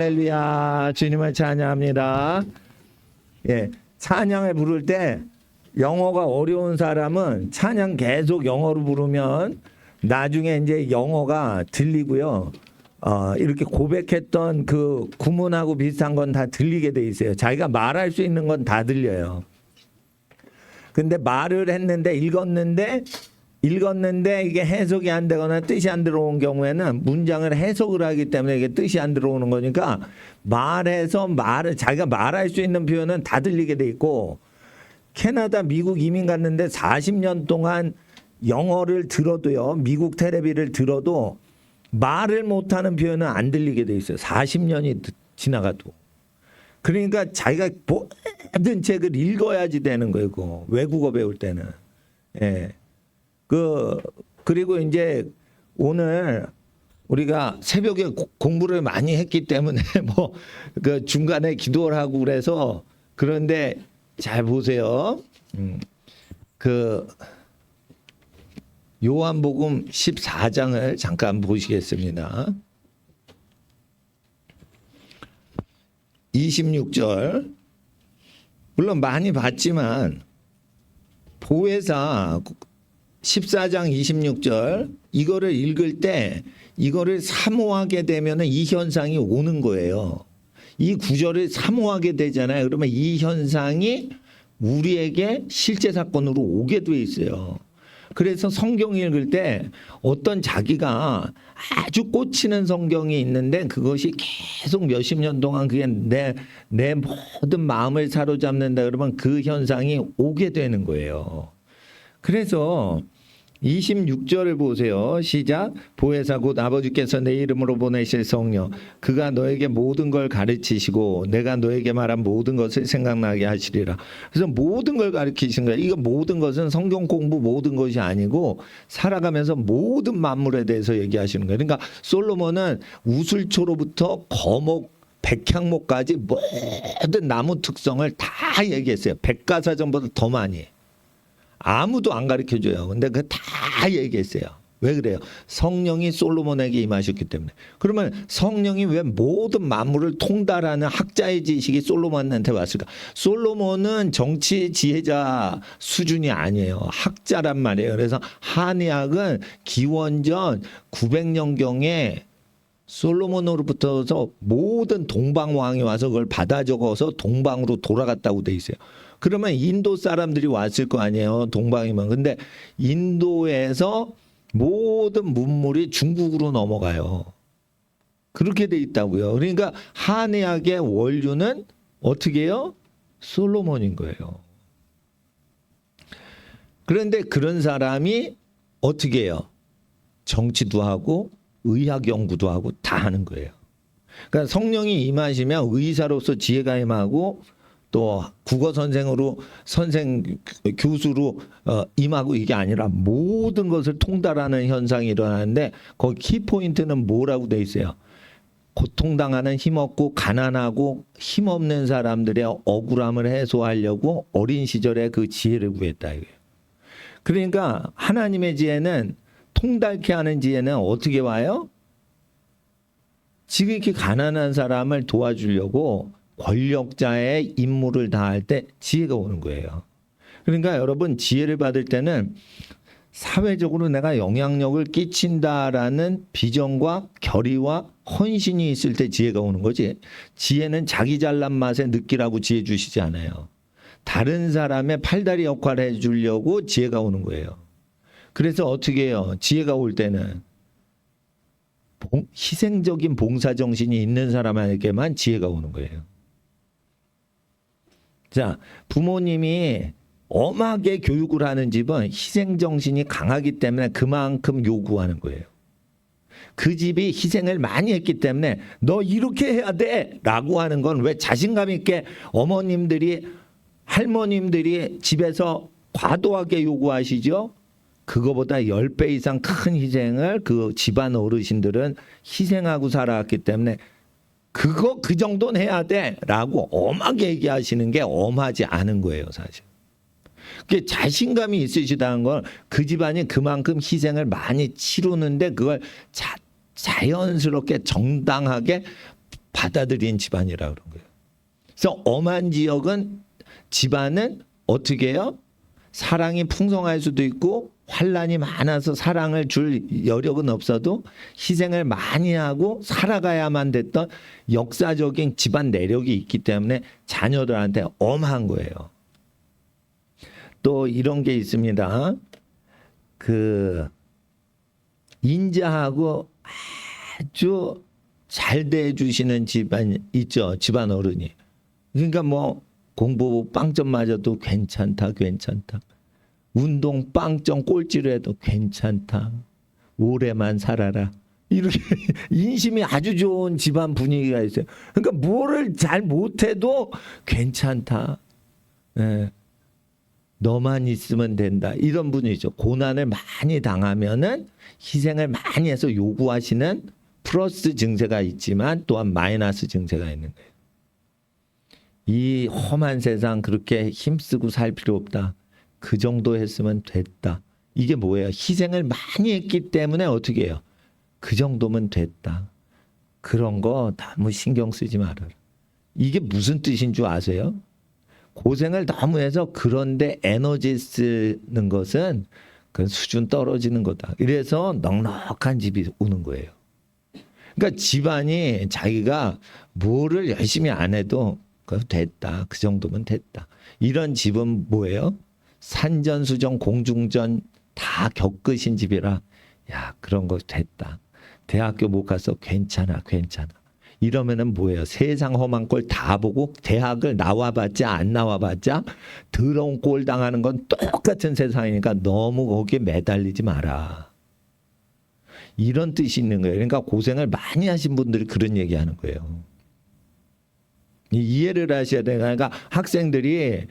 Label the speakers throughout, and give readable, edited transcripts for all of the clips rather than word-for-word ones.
Speaker 1: 할렐루야, 주님을 찬양합니다. 예, 찬양을 부를 때 영어가 어려운 사람은 찬양 계속 영어로 부르면 나중에 이제 영어가 들리고요. 이렇게 고백했던 그 구문하고 비슷한 건 다 들리게 돼 있어요. 자기가 말할 수 있는 건 다 들려요. 근데 말을 했는데 읽었는데 이게 해석이 안 되거나 뜻이 안 들어온 경우에는 문장을 해석을 하기 때문에 이게 뜻이 안 들어오는 거니까 자기가 말할 수 있는 표현은 다 들리게 돼 있고, 캐나다, 미국 이민 갔는데 40년 동안 영어를 들어도요, 미국 텔레비를 들어도 말을 못하는 표현은 안 들리게 돼 있어요. 40년이 지나가도. 그러니까 자기가 모든 책을 읽어야지 되는 거예요. 그거. 외국어 배울 때는. 예. 그리고 이제 오늘 우리가 새벽에 공부를 많이 했기 때문에 그 중간에 기도를 하고 그래서, 그런데 잘 보세요. 요한복음 14장을 잠깐 보시겠습니다. 26절. 물론 많이 봤지만 보혜사 14장 26절 이거를 읽을 때 이거를 사모하게 되면 이 현상이 오는 거예요. 이 구절을 사모하게 되잖아요. 그러면 이 현상이 우리에게 실제 사건으로 오게 돼 있어요. 그래서 성경 읽을 때 어떤 자기가 아주 꽂히는 성경이 있는데 그것이 계속 몇십 년 동안 그게 내 모든 마음을 사로잡는다 그러면 그 현상이 오게 되는 거예요. 그래서 26절을 보세요. 시작. 보혜사 곧 아버지께서 내 이름으로 보내실 성령 그가 너에게 모든 걸 가르치시고 내가 너에게 말한 모든 것을 생각나게 하시리라. 그래서 모든 걸 가르치신 거예요. 이거 모든 것은 성경 공부 모든 것이 아니고 살아가면서 모든 만물에 대해서 얘기하시는 거예요. 그러니까 솔로몬은 우슬초로부터 거목 백향목까지 모든 나무 특성을 다 얘기했어요. 백과사전보다 더 많이. 아무도 안 가르쳐줘요. 근데 그 다 얘기했어요. 왜 그래요? 성령이 솔로몬에게 임하셨기 때문에. 그러면 성령이 왜 모든 만물을 통달하는 학자의 지식이 솔로몬한테 왔을까? 솔로몬은 정치 지혜자 수준이 아니에요. 학자란 말이에요. 그래서 한의학은 기원전 900년경에 솔로몬으로부터서 모든 동방왕이 와서 그걸 받아 적어서 동방으로 돌아갔다고 돼 있어요. 그러면 인도 사람들이 왔을 거 아니에요. 동방이면. 근데 인도에서 모든 문물이 중국으로 넘어가요. 그렇게 돼 있다고요. 그러니까 한의학의 원류는 어떻게 해요? 솔로몬인 거예요. 그런데 그런 사람이 어떻게 해요? 정치도 하고 의학 연구도 하고 다 하는 거예요. 그러니까 성령이 임하시면 의사로서 지혜가 임하고 또 국어 교수로 임하고 이게 아니라 모든 것을 통달하는 현상이 일어나는데 거기 키포인트는 뭐라고 돼 있어요? 고통당하는 힘없고 가난하고 힘없는 사람들의 억울함을 해소하려고 어린 시절에 그 지혜를 구했다 이거예요. 그러니까 하나님의 지혜는 통달케 하는 지혜는 어떻게 와요? 지극히 가난한 사람을 도와주려고 권력자의 임무를 다할 때 지혜가 오는 거예요. 그러니까 여러분 지혜를 받을 때는 사회적으로 내가 영향력을 끼친다라는 비전과 결의와 헌신이 있을 때 지혜가 오는 거지. 지혜는 자기 잘난 맛에 느끼라고 지혜 주시지 않아요. 다른 사람의 팔다리 역할을 해주려고 지혜가 오는 거예요. 그래서 어떻게 해요? 지혜가 올 때는 희생적인 봉사정신이 있는 사람에게만 지혜가 오는 거예요. 자, 부모님이 엄하게 교육을 하는 집은 희생정신이 강하기 때문에 그만큼 요구하는 거예요. 그 집이 희생을 많이 했기 때문에 너 이렇게 해야 돼 라고 하는 건 왜 자신감 있게 어머님들이 할머님들이 집에서 과도하게 요구하시죠? 그거보다 10배 이상 큰 희생을 그 집안 어르신들은 희생하고 살아왔기 때문에 그 정도는 해야 돼라고 엄하게 얘기하시는 게 엄하지 않은 거예요, 사실. 그게 자신감이 있으시다는 건 그 집안이 그만큼 희생을 많이 치르는데 그걸 자연스럽게 정당하게 받아들인 집안이라 그런 거예요. 그래서 엄한 지역은 집안은 어떻게 해요? 사랑이 풍성할 수도 있고 환란이 많아서 사랑을 줄 여력은 없어도 희생을 많이 하고 살아가야만 됐던 역사적인 집안 내력이 있기 때문에 자녀들한테 엄한 거예요. 또 이런 게 있습니다. 그 인자하고 아주 잘 대해주시는 집안 있죠. 집안 어른이. 그러니까 뭐 공부 빵점 맞아도 괜찮다. 운동 빵점 꼴찌를 해도 괜찮다. 오래만 살아라. 이렇게 인심이 아주 좋은 집안 분위기가 있어요. 그러니까 뭐를 잘 못해도 괜찮다. 네. 너만 있으면 된다. 이런 분이죠. 고난을 많이 당하면은 희생을 많이 해서 요구하시는 플러스 증세가 있지만 또한 마이너스 증세가 있는 거예요. 이 험한 세상 그렇게 힘쓰고 살 필요 없다. 그 정도 했으면 됐다. 이게 뭐예요? 희생을 많이 했기 때문에 어떻게 해요? 그 정도면 됐다. 그런 거 너무 신경 쓰지 말아라. 이게 무슨 뜻인 줄 아세요? 고생을 너무 해서 그런데 에너지 쓰는 것은 그 수준 떨어지는 거다. 이래서 넉넉한 집이 오는 거예요. 그러니까 집안이 자기가 뭐를 열심히 안 해도 됐다. 그 정도면 됐다. 이런 집은 뭐예요? 산전수전 공중전 다 겪으신 집이라 야 그런 거 됐다. 대학교 못 가서 괜찮아. 이러면은 뭐예요? 세상 험한 꼴 다 보고 대학을 나와봤자 안 나와봤자 더러운 꼴 당하는 건 똑같은 세상이니까 너무 거기에 매달리지 마라. 이런 뜻이 있는 거예요. 그러니까 고생을 많이 하신 분들이 그런 얘기하는 거예요. 이해를 하셔야 돼요. 그러니까 학생들이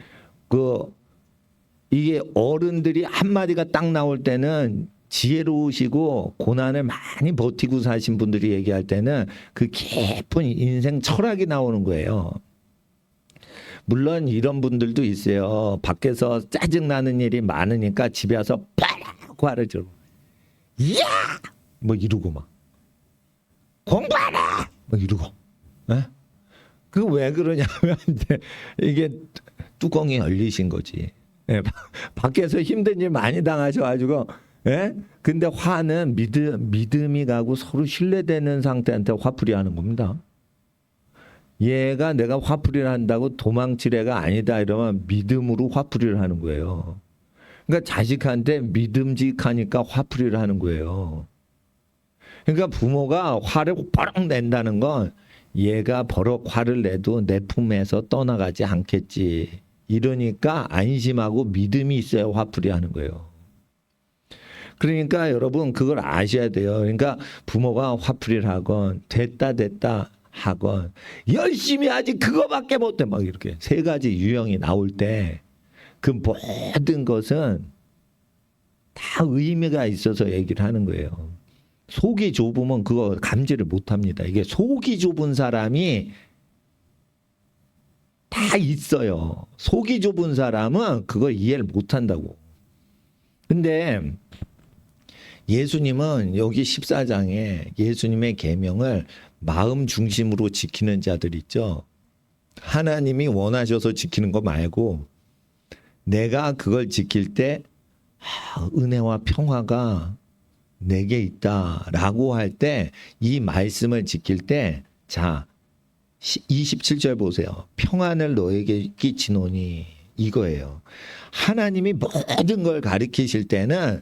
Speaker 1: 이게 어른들이 한마디가 딱 나올 때는 지혜로우시고 고난을 많이 버티고 사신 분들이 얘기할 때는 그 깊은 인생 철학이 나오는 거예요. 물론 이런 분들도 있어요. 밖에서 짜증나는 일이 많으니까 집에 와서 빡 화를 지르고 야! 뭐 이러고 막 공부하라! 뭐 이러고 그 왜 그러냐면 이게 뚜껑이 열리신 거지. 예, 밖에서 힘든 일 많이 당하셔가지고, 예? 근데 화는 믿음이 가고 서로 신뢰되는 상태한테 화풀이 하는 겁니다. 얘가 내가 화풀이를 한다고 도망칠 애가 아니다 이러면 믿음으로 화풀이를 하는 거예요. 그러니까 자식한테 믿음직하니까 화풀이를 하는 거예요. 그러니까 부모가 화를 버럭 낸다는 건 얘가 버럭 화를 내도 내 품에서 떠나가지 않겠지. 이러니까 안심하고 믿음이 있어야 화풀이 하는 거예요. 그러니까 여러분 그걸 아셔야 돼요. 그러니까 부모가 화풀이를 하건 됐다 하건 열심히 하지 그거밖에 못해 막 이렇게 세 가지 유형이 나올 때 그 모든 것은 다 의미가 있어서 얘기를 하는 거예요. 속이 좁으면 그거 감지를 못합니다. 이게 속이 좁은 사람이 다 있어요. 속이 좁은 사람은 그걸 이해를 못한다고. 근데 예수님은 여기 14장에 예수님의 계명을 마음 중심으로 지키는 자들 있죠. 하나님이 원하셔서 지키는 거 말고 내가 그걸 지킬 때 은혜와 평화가 내게 있다라고 할 때 이 말씀을 지킬 때 자 27절 보세요. 평안을 너에게 끼치노니 이거예요. 하나님이 모든 걸 가르치실 때는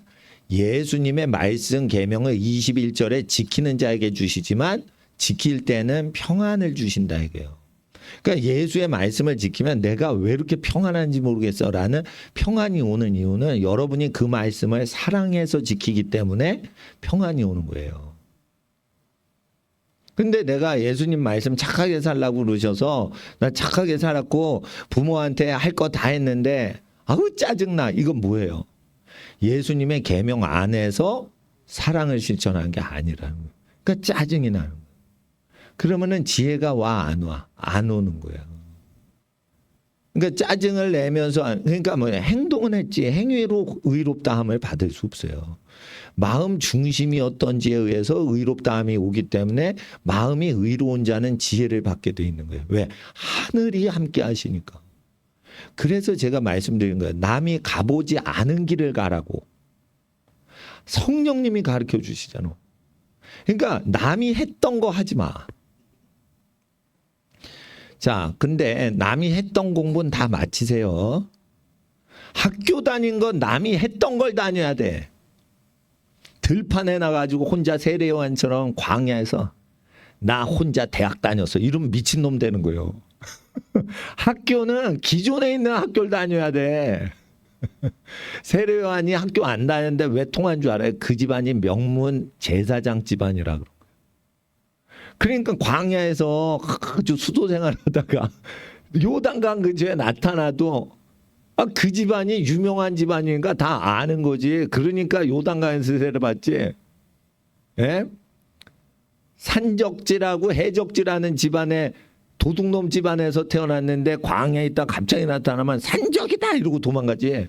Speaker 1: 예수님의 말씀 계명을 21절에 지키는 자에게 주시지만 지킬 때는 평안을 주신다 이거예요. 그러니까 예수의 말씀을 지키면 내가 왜 이렇게 평안한지 모르겠어라는 평안이 오는 이유는 여러분이 그 말씀을 사랑해서 지키기 때문에 평안이 오는 거예요. 근데 내가 예수님 말씀 착하게 살라고 그러셔서 나 착하게 살았고 부모한테 할 거 다 했는데 아우 짜증나. 이건 뭐예요? 예수님의 계명 안에서 사랑을 실천한 게 아니라는 거예요. 그러니까 짜증이 나는 거예요. 그러면은 지혜가 와 안 와? 안 오는 거예요. 그러니까 짜증을 내면서 그러니까 뭐 행동은 했지 행위로 의롭다함을 받을 수 없어요. 마음 중심이 어떤지에 의해서 의롭다함이 오기 때문에 마음이 의로운 자는 지혜를 받게 돼 있는 거예요. 왜? 하늘이 함께 하시니까. 그래서 제가 말씀드린 거예요. 남이 가보지 않은 길을 가라고. 성령님이 가르쳐 주시잖아. 그러니까 남이 했던 거 하지 마. 자, 근데 남이 했던 공부는 다 마치세요. 학교 다닌 건 남이 했던 걸 다녀야 돼. 들판에 나가지고 혼자 세례요한처럼 광야에서 나 혼자 대학 다녔어. 이러면 미친놈 되는 거예요. 학교는 기존에 있는 학교를 다녀야 돼. 세례요한이 학교 안 다녔는데 왜 통한 줄 알아요? 그 집안이 명문 제사장 집안이라 그런 거예요. 그러니까 광야에서 아주 수도 생활하다가 요단강 근처에 나타나도 그 집안이 유명한 집안이니까 다 아는 거지. 그러니까 요단강에서 세례 받지. 예? 산적지라고 해적지라는 집안에 도둑놈 집안에서 태어났는데 광야에 있다 갑자기 나타나면 산적이다 이러고 도망가지.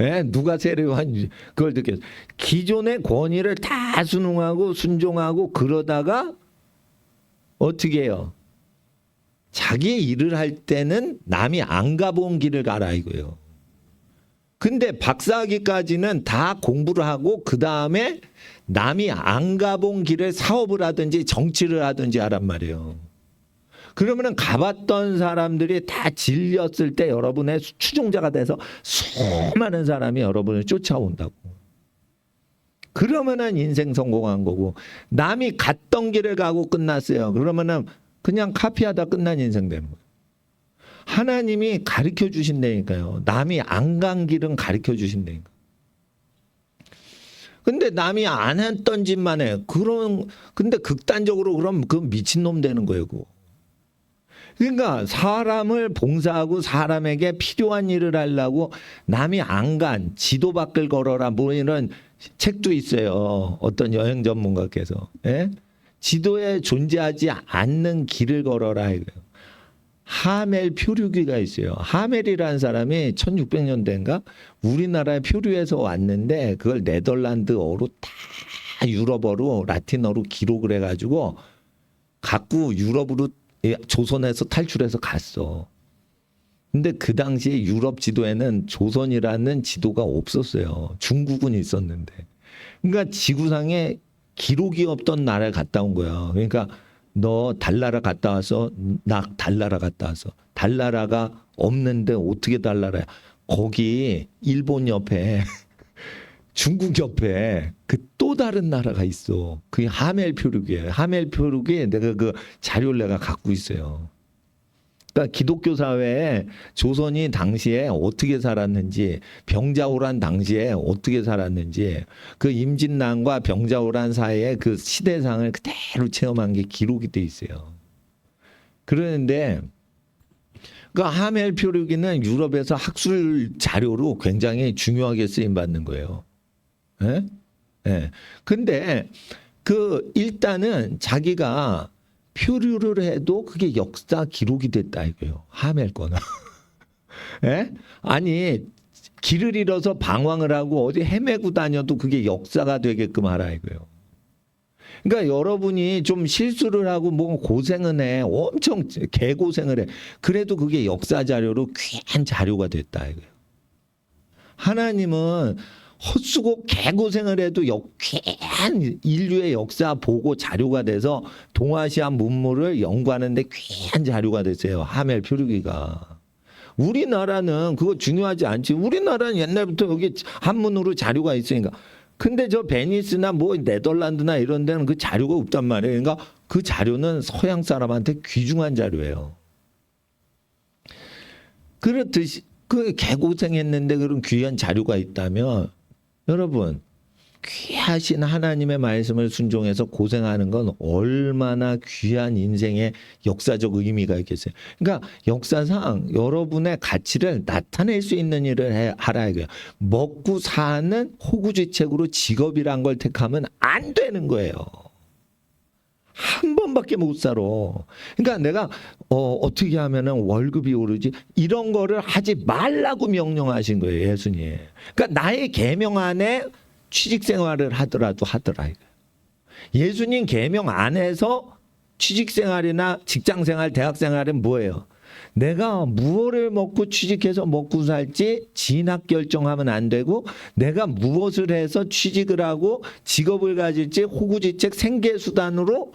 Speaker 1: 예? 누가 세례요한 그걸 느꼈어. 기존의 권위를 다 순응하고 순종하고 그러다가 어떻게 해요? 자기 일을 할 때는 남이 안 가본 길을 가라 이거예요. 근데 박사학위까지는 다 공부를 하고 그 다음에 남이 안 가본 길을 사업을 하든지 정치를 하든지 하란 말이에요. 그러면은 가봤던 사람들이 다 질렸을 때 여러분의 추종자가 돼서 수많은 사람이 여러분을 쫓아온다고. 그러면은 인생 성공한 거고, 남이 갔던 길을 가고 끝났어요. 그러면은 그냥 카피하다 끝난 인생 되는 거예요. 하나님이 가르쳐 주신다니까요. 남이 안 간 길은 가르쳐 주신다니까. 근데 남이 안 했던 짓만 해. 근데 극단적으로 그럼 그 미친놈 되는 거예요. 그거. 그러니까 사람을 봉사하고 사람에게 필요한 일을 하려고 남이 안 간 지도 밖을 걸어라 뭐 이런 책도 있어요. 어떤 여행 전문가께서. 예? 지도에 존재하지 않는 길을 걸어라 이거예요. 하멜 표류기가 있어요. 하멜이라는 사람이 1600년대인가 우리나라의 표류에서 왔는데 그걸 네덜란드어로 다 유럽어로 라틴어로 기록을 해가지고 갖고 유럽으로 조선에서 탈출해서 갔어. 근데 그 당시에 유럽 지도에는 조선이라는 지도가 없었어요. 중국은 있었는데. 그러니까 지구상에 기록이 없던 나라에 갔다 온 거야. 그러니까 너 달나라 갔다 와서 나 달나라 갔다 와서 달나라가 없는데 어떻게 달나라야. 거기 일본 옆에 중국 옆에 그 또 다른 나라가 있어. 그게 하멜 표류기예요. 하멜 표류기 내가 그 자료를 내가 갖고 있어요. 그러니까 기독교 사회에 조선이 당시에 어떻게 살았는지, 병자호란 당시에 어떻게 살았는지, 그 임진왜란과 병자호란 사이의 그 시대상을 그대로 체험한 게 기록이 돼 있어요. 그러는데 그 하멜 표류기는 유럽에서 학술 자료로 굉장히 중요하게 쓰임 받는 거예요. 예? 예. 근데 그 일단은 자기가 표류를 해도 그게 역사 기록이 됐다 이거예요. 하멜 거는. 예? 아니 길을 잃어서 방황을 하고 어디 헤매고 다녀도 그게 역사가 되게끔 하라 이거예요. 그러니까 여러분이 좀 실수를 하고 뭐 고생은 해. 엄청 개고생을 해. 그래도 그게 역사 자료로 귀한 자료가 됐다 이거예요. 하나님은 헛수고 개고생을 해도 귀한 인류의 역사 보고 자료가 돼서 동아시아 문물을 연구하는데 귀한 자료가 됐어요. 하멜 표류기가. 우리나라는 그거 중요하지 않지. 우리나라는 옛날부터 여기 한문으로 자료가 있으니까. 근데 저 베니스나 뭐 네덜란드나 이런 데는 그 자료가 없단 말이에요. 그러니까 그 자료는 서양 사람한테 귀중한 자료예요. 그렇듯이 그 개고생했는데 그런 귀한 자료가 있다면 여러분 귀하신 하나님의 말씀을 순종해서 고생하는 건 얼마나 귀한 인생의 역사적 의미가 있겠어요. 그러니까 역사상 여러분의 가치를 나타낼 수 있는 일을 하라 이거예요. 먹고 사는 호구지책으로 직업이란 걸 택하면 안 되는 거예요. 한 번밖에 못 살아. 그러니까 내가 어떻게 하면은 월급이 오르지 이런 거를 하지 말라고 명령하신 거예요, 예수님. 그러니까 나의 계명 안에 취직 생활을 하더라도 하더라. 예수님 계명 안에서 취직 생활이나 직장 생활, 대학 생활은 뭐예요? 내가 무엇을 먹고 취직해서 먹고 살지 진학 결정하면 안 되고, 내가 무엇을 해서 취직을 하고 직업을 가질지 호구지책 생계수단으로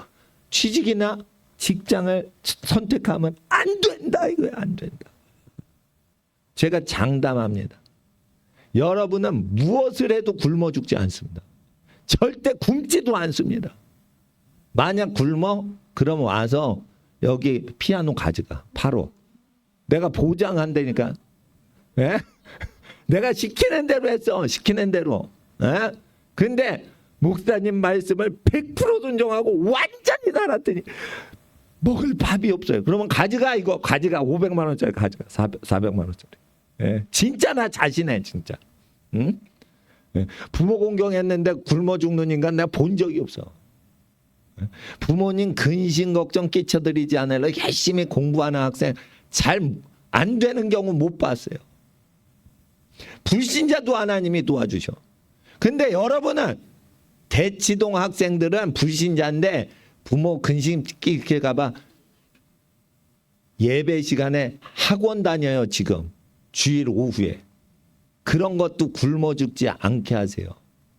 Speaker 1: 취직이나 직장을 선택하면 안 된다. 이거예요. 안 된다. 제가 장담합니다. 여러분은 무엇을 해도 굶어 죽지 않습니다. 절대 굶지도 않습니다. 만약 굶어? 그럼 와서 여기 피아노 가져가. 바로. 내가 보장한다니까. 예? 내가 시키는 대로 했어. 시키는 대로. 예? 근데 목사님 말씀을 100% 순종하고 완전히 살았더니 먹을 밥이 없어요. 그러면 가져가. 이거 가져가. 500만 원짜리 가져가. 400만 원짜리. 예? 진짜 나 자신해. 진짜. 응? 예? 부모 공경했는데 굶어 죽는 인간 내가 본 적이 없어. 부모님 근심 걱정 끼쳐드리지 않으려 열심히 공부하는 학생 잘 안 되는 경우 못 봤어요. 불신자도 하나님이 도와주셔. 근데 여러분은 대치동 학생들은 불신자인데 부모 근심 끼게 봐. 예배 시간에 학원 다녀요. 지금 주일 오후에. 그런 것도 굶어 죽지 않게 하세요.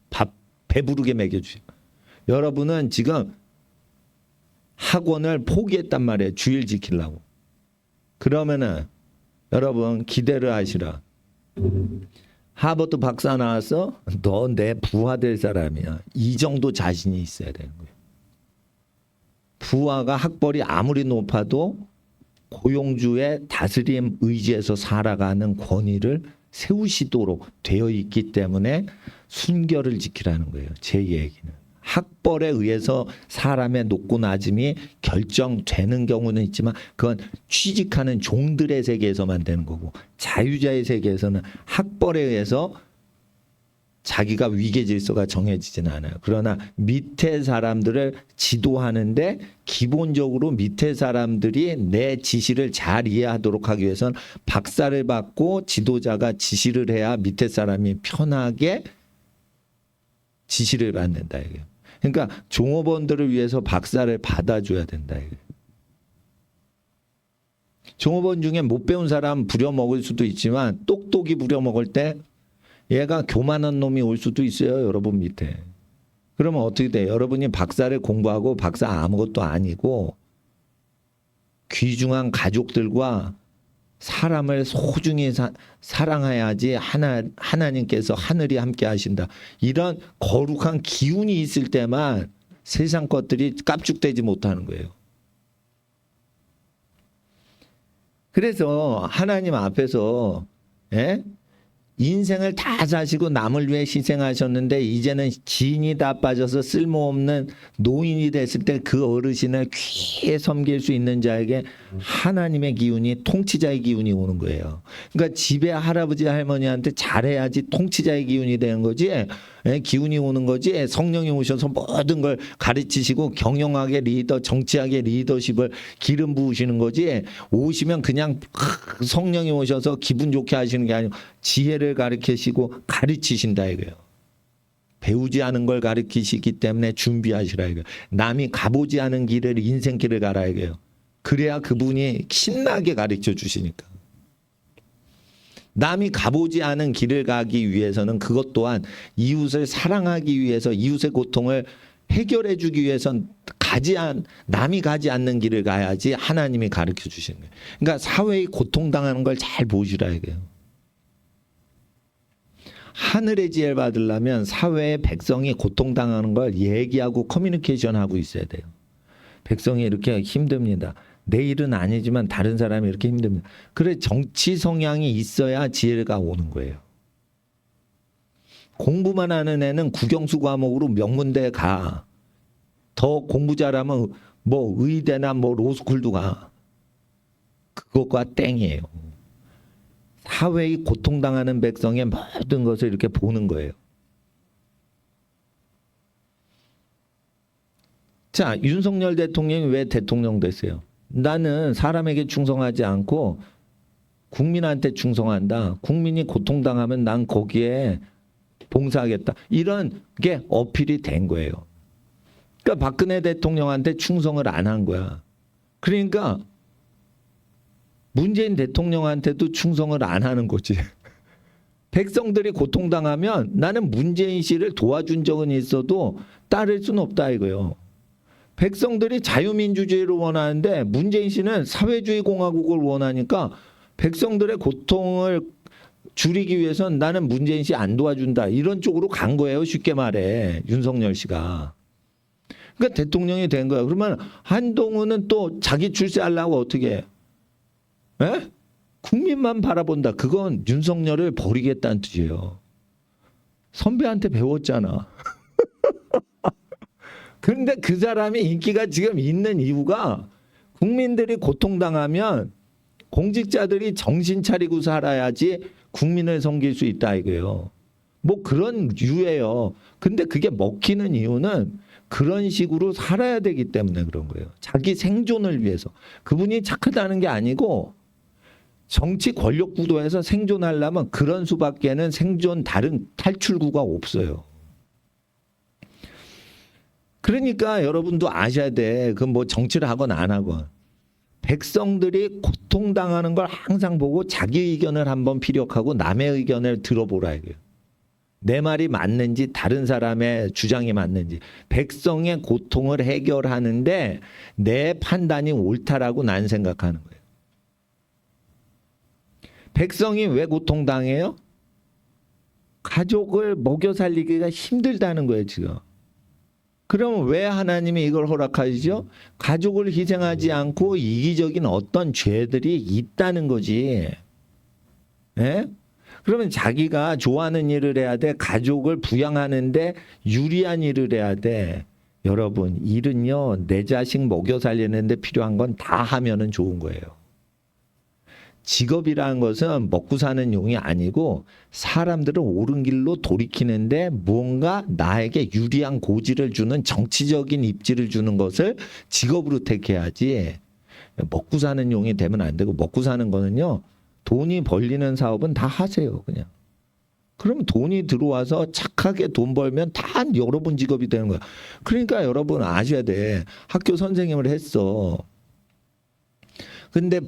Speaker 1: 밥 배부르게 먹여주세요. 여러분은 지금 학원을 포기했단 말이에요. 주일 지키려고. 그러면은 여러분 기대를 하시라. 하버드 박사 나왔어? 너 내 부하 될 사람이야. 이 정도 자신이 있어야 되는 거예요. 부하가 학벌이 아무리 높아도 고용주의 다스림 의지에서 살아가는 권위를 세우시도록 되어 있기 때문에 순결을 지키라는 거예요. 제 얘기는. 학벌에 의해서 사람의 높고 낮음이 결정되는 경우는 있지만 그건 취직하는 종들의 세계에서만 되는 거고, 자유자의 세계에서는 학벌에 의해서 자기가 위계 질서가 정해지지는 않아요. 그러나 밑에 사람들을 지도하는데 기본적으로 밑에 사람들이 내 지시를 잘 이해하도록 하기 위해서는 박사를 받고 지도자가 지시를 해야 밑에 사람이 편하게 지시를 받는다. 이게. 그러니까 종업원들을 위해서 박사를 받아줘야 된다. 이게. 종업원 중에 못 배운 사람 부려먹을 수도 있지만 똑똑이 부려먹을 때 얘가 교만한 놈이 올 수도 있어요. 여러분 밑에. 그러면 어떻게 돼요? 여러분이 박사를 공부하고 박사 아무것도 아니고 귀중한 가족들과 사람을 소중히 사랑해야지 하나님께서 하늘이 함께 하신다. 이런 거룩한 기운이 있을 때만 세상 것들이 깝죽되지 못하는 거예요. 그래서 하나님 앞에서 인생을 다 사시고 남을 위해 희생하셨는데 이제는 진이 다 빠져서 쓸모없는 노인이 됐을 때 그 어르신을 귀에 섬길 수 있는 자에게 하나님의 기운이, 통치자의 기운이 오는 거예요. 그러니까 집에 할아버지 할머니한테 잘해야지 통치자의 기운이 되는 거지, 기운이 오는 거지. 성령이 오셔서 모든 걸 가르치시고 경영학의 리더, 정치학의 리더십을 기름 부으시는 거지. 오시면 그냥 성령이 오셔서 기분 좋게 하시는 게 아니고 지혜를 가르치시고 가르치신다 이거예요. 배우지 않은 걸 가르치시기 때문에 준비하시라 이거예요. 남이 가보지 않은 길을 인생길을 가라 이거예요. 그래야 그분이 신나게 가르쳐 주시니까. 남이 가보지 않은 길을 가기 위해서는 그것 또한 이웃을 사랑하기 위해서 이웃의 고통을 해결해 주기 위해선 남이 가지 않는 길을 가야지 하나님이 가르쳐 주시는 거예요. 그러니까 사회의 고통당하는 걸 잘 보시라 이거예요. 하늘의 지혜를 받으려면 사회의 백성이 고통당하는 걸 얘기하고 커뮤니케이션하고 있어야 돼요. 백성이 이렇게 힘듭니다. 내 일은 아니지만 다른 사람이 이렇게 힘듭니다. 그래 정치 성향이 있어야 지혜가 오는 거예요. 공부만 하는 애는 국영수 과목으로 명문대에 가. 더 공부 잘하면 뭐 의대나 뭐 로스쿨도 가. 그것과 땡이에요. 사회의 고통당하는 백성의 모든 것을 이렇게 보는 거예요. 자, 윤석열 대통령이 왜 대통령 됐어요? 나는 사람에게 충성하지 않고 국민한테 충성한다. 국민이 고통당하면 난 거기에 봉사하겠다. 이런 게 어필이 된 거예요. 그러니까 박근혜 대통령한테 충성을 안 한 거야. 그러니까 문재인 대통령한테도 충성을 안 하는 거지. 백성들이 고통당하면 나는 문재인 씨를 도와준 적은 있어도 따를 수는 없다 이거요. 백성들이 자유민주주의를 원하는데 문재인 씨는 사회주의 공화국을 원하니까 백성들의 고통을 줄이기 위해서는 나는 문재인 씨 안 도와준다. 이런 쪽으로 간 거예요. 쉽게 말해. 윤석열 씨가. 그러니까 대통령이 된 거야. 그러면 한동훈은 또 자기 출세하려고 어떻게 해? 에? 국민만 바라본다. 그건 윤석열을 버리겠다는 뜻이에요. 선배한테 배웠잖아. 그런데 그 사람이 인기가 지금 있는 이유가 국민들이 고통당하면 공직자들이 정신 차리고 살아야지 국민을 섬길 수 있다 이거예요. 뭐 그런 유예요. 근데 그게 먹히는 이유는 그런 식으로 살아야 되기 때문에 그런 거예요. 자기 생존을 위해서. 그분이 착하다는 게 아니고 정치 권력 구도에서 생존하려면 그런 수밖에는 생존 다른 탈출구가 없어요. 그러니까 여러분도 아셔야 돼. 그 뭐 정치를 하건 안 하건. 백성들이 고통당하는 걸 항상 보고 자기 의견을 한번 피력하고 남의 의견을 들어보라 이거예요. 내 말이 맞는지 다른 사람의 주장이 맞는지. 백성의 고통을 해결하는데 내 판단이 옳다라고 난 생각하는 거예요. 백성이 왜 고통당해요? 가족을 먹여 살리기가 힘들다는 거예요 지금. 그러면 왜 하나님이 이걸 허락하시죠? 가족을 희생하지 않고 이기적인 어떤 죄들이 있다는 거지. 예? 그러면 자기가 좋아하는 일을 해야 돼. 가족을 부양하는데 유리한 일을 해야 돼. 여러분, 일은요, 내 자식 먹여 살리는데 필요한 건 다 하면은 좋은 거예요. 직업이라는 것은 먹고 사는 용이 아니고 사람들을 옳은 길로 돌이키는데 무언가 나에게 유리한 고지를 주는 정치적인 입지를 주는 것을 직업으로 택해야지 먹고 사는 용이 되면 안 되고 먹고 사는 거는요. 돈이 벌리는 사업은 다 하세요. 그냥. 그럼 돈이 들어와서 착하게 돈 벌면 다 여러분 직업이 되는 거야. 그러니까 여러분 아셔야 돼. 학교 선생님을 했어. 근데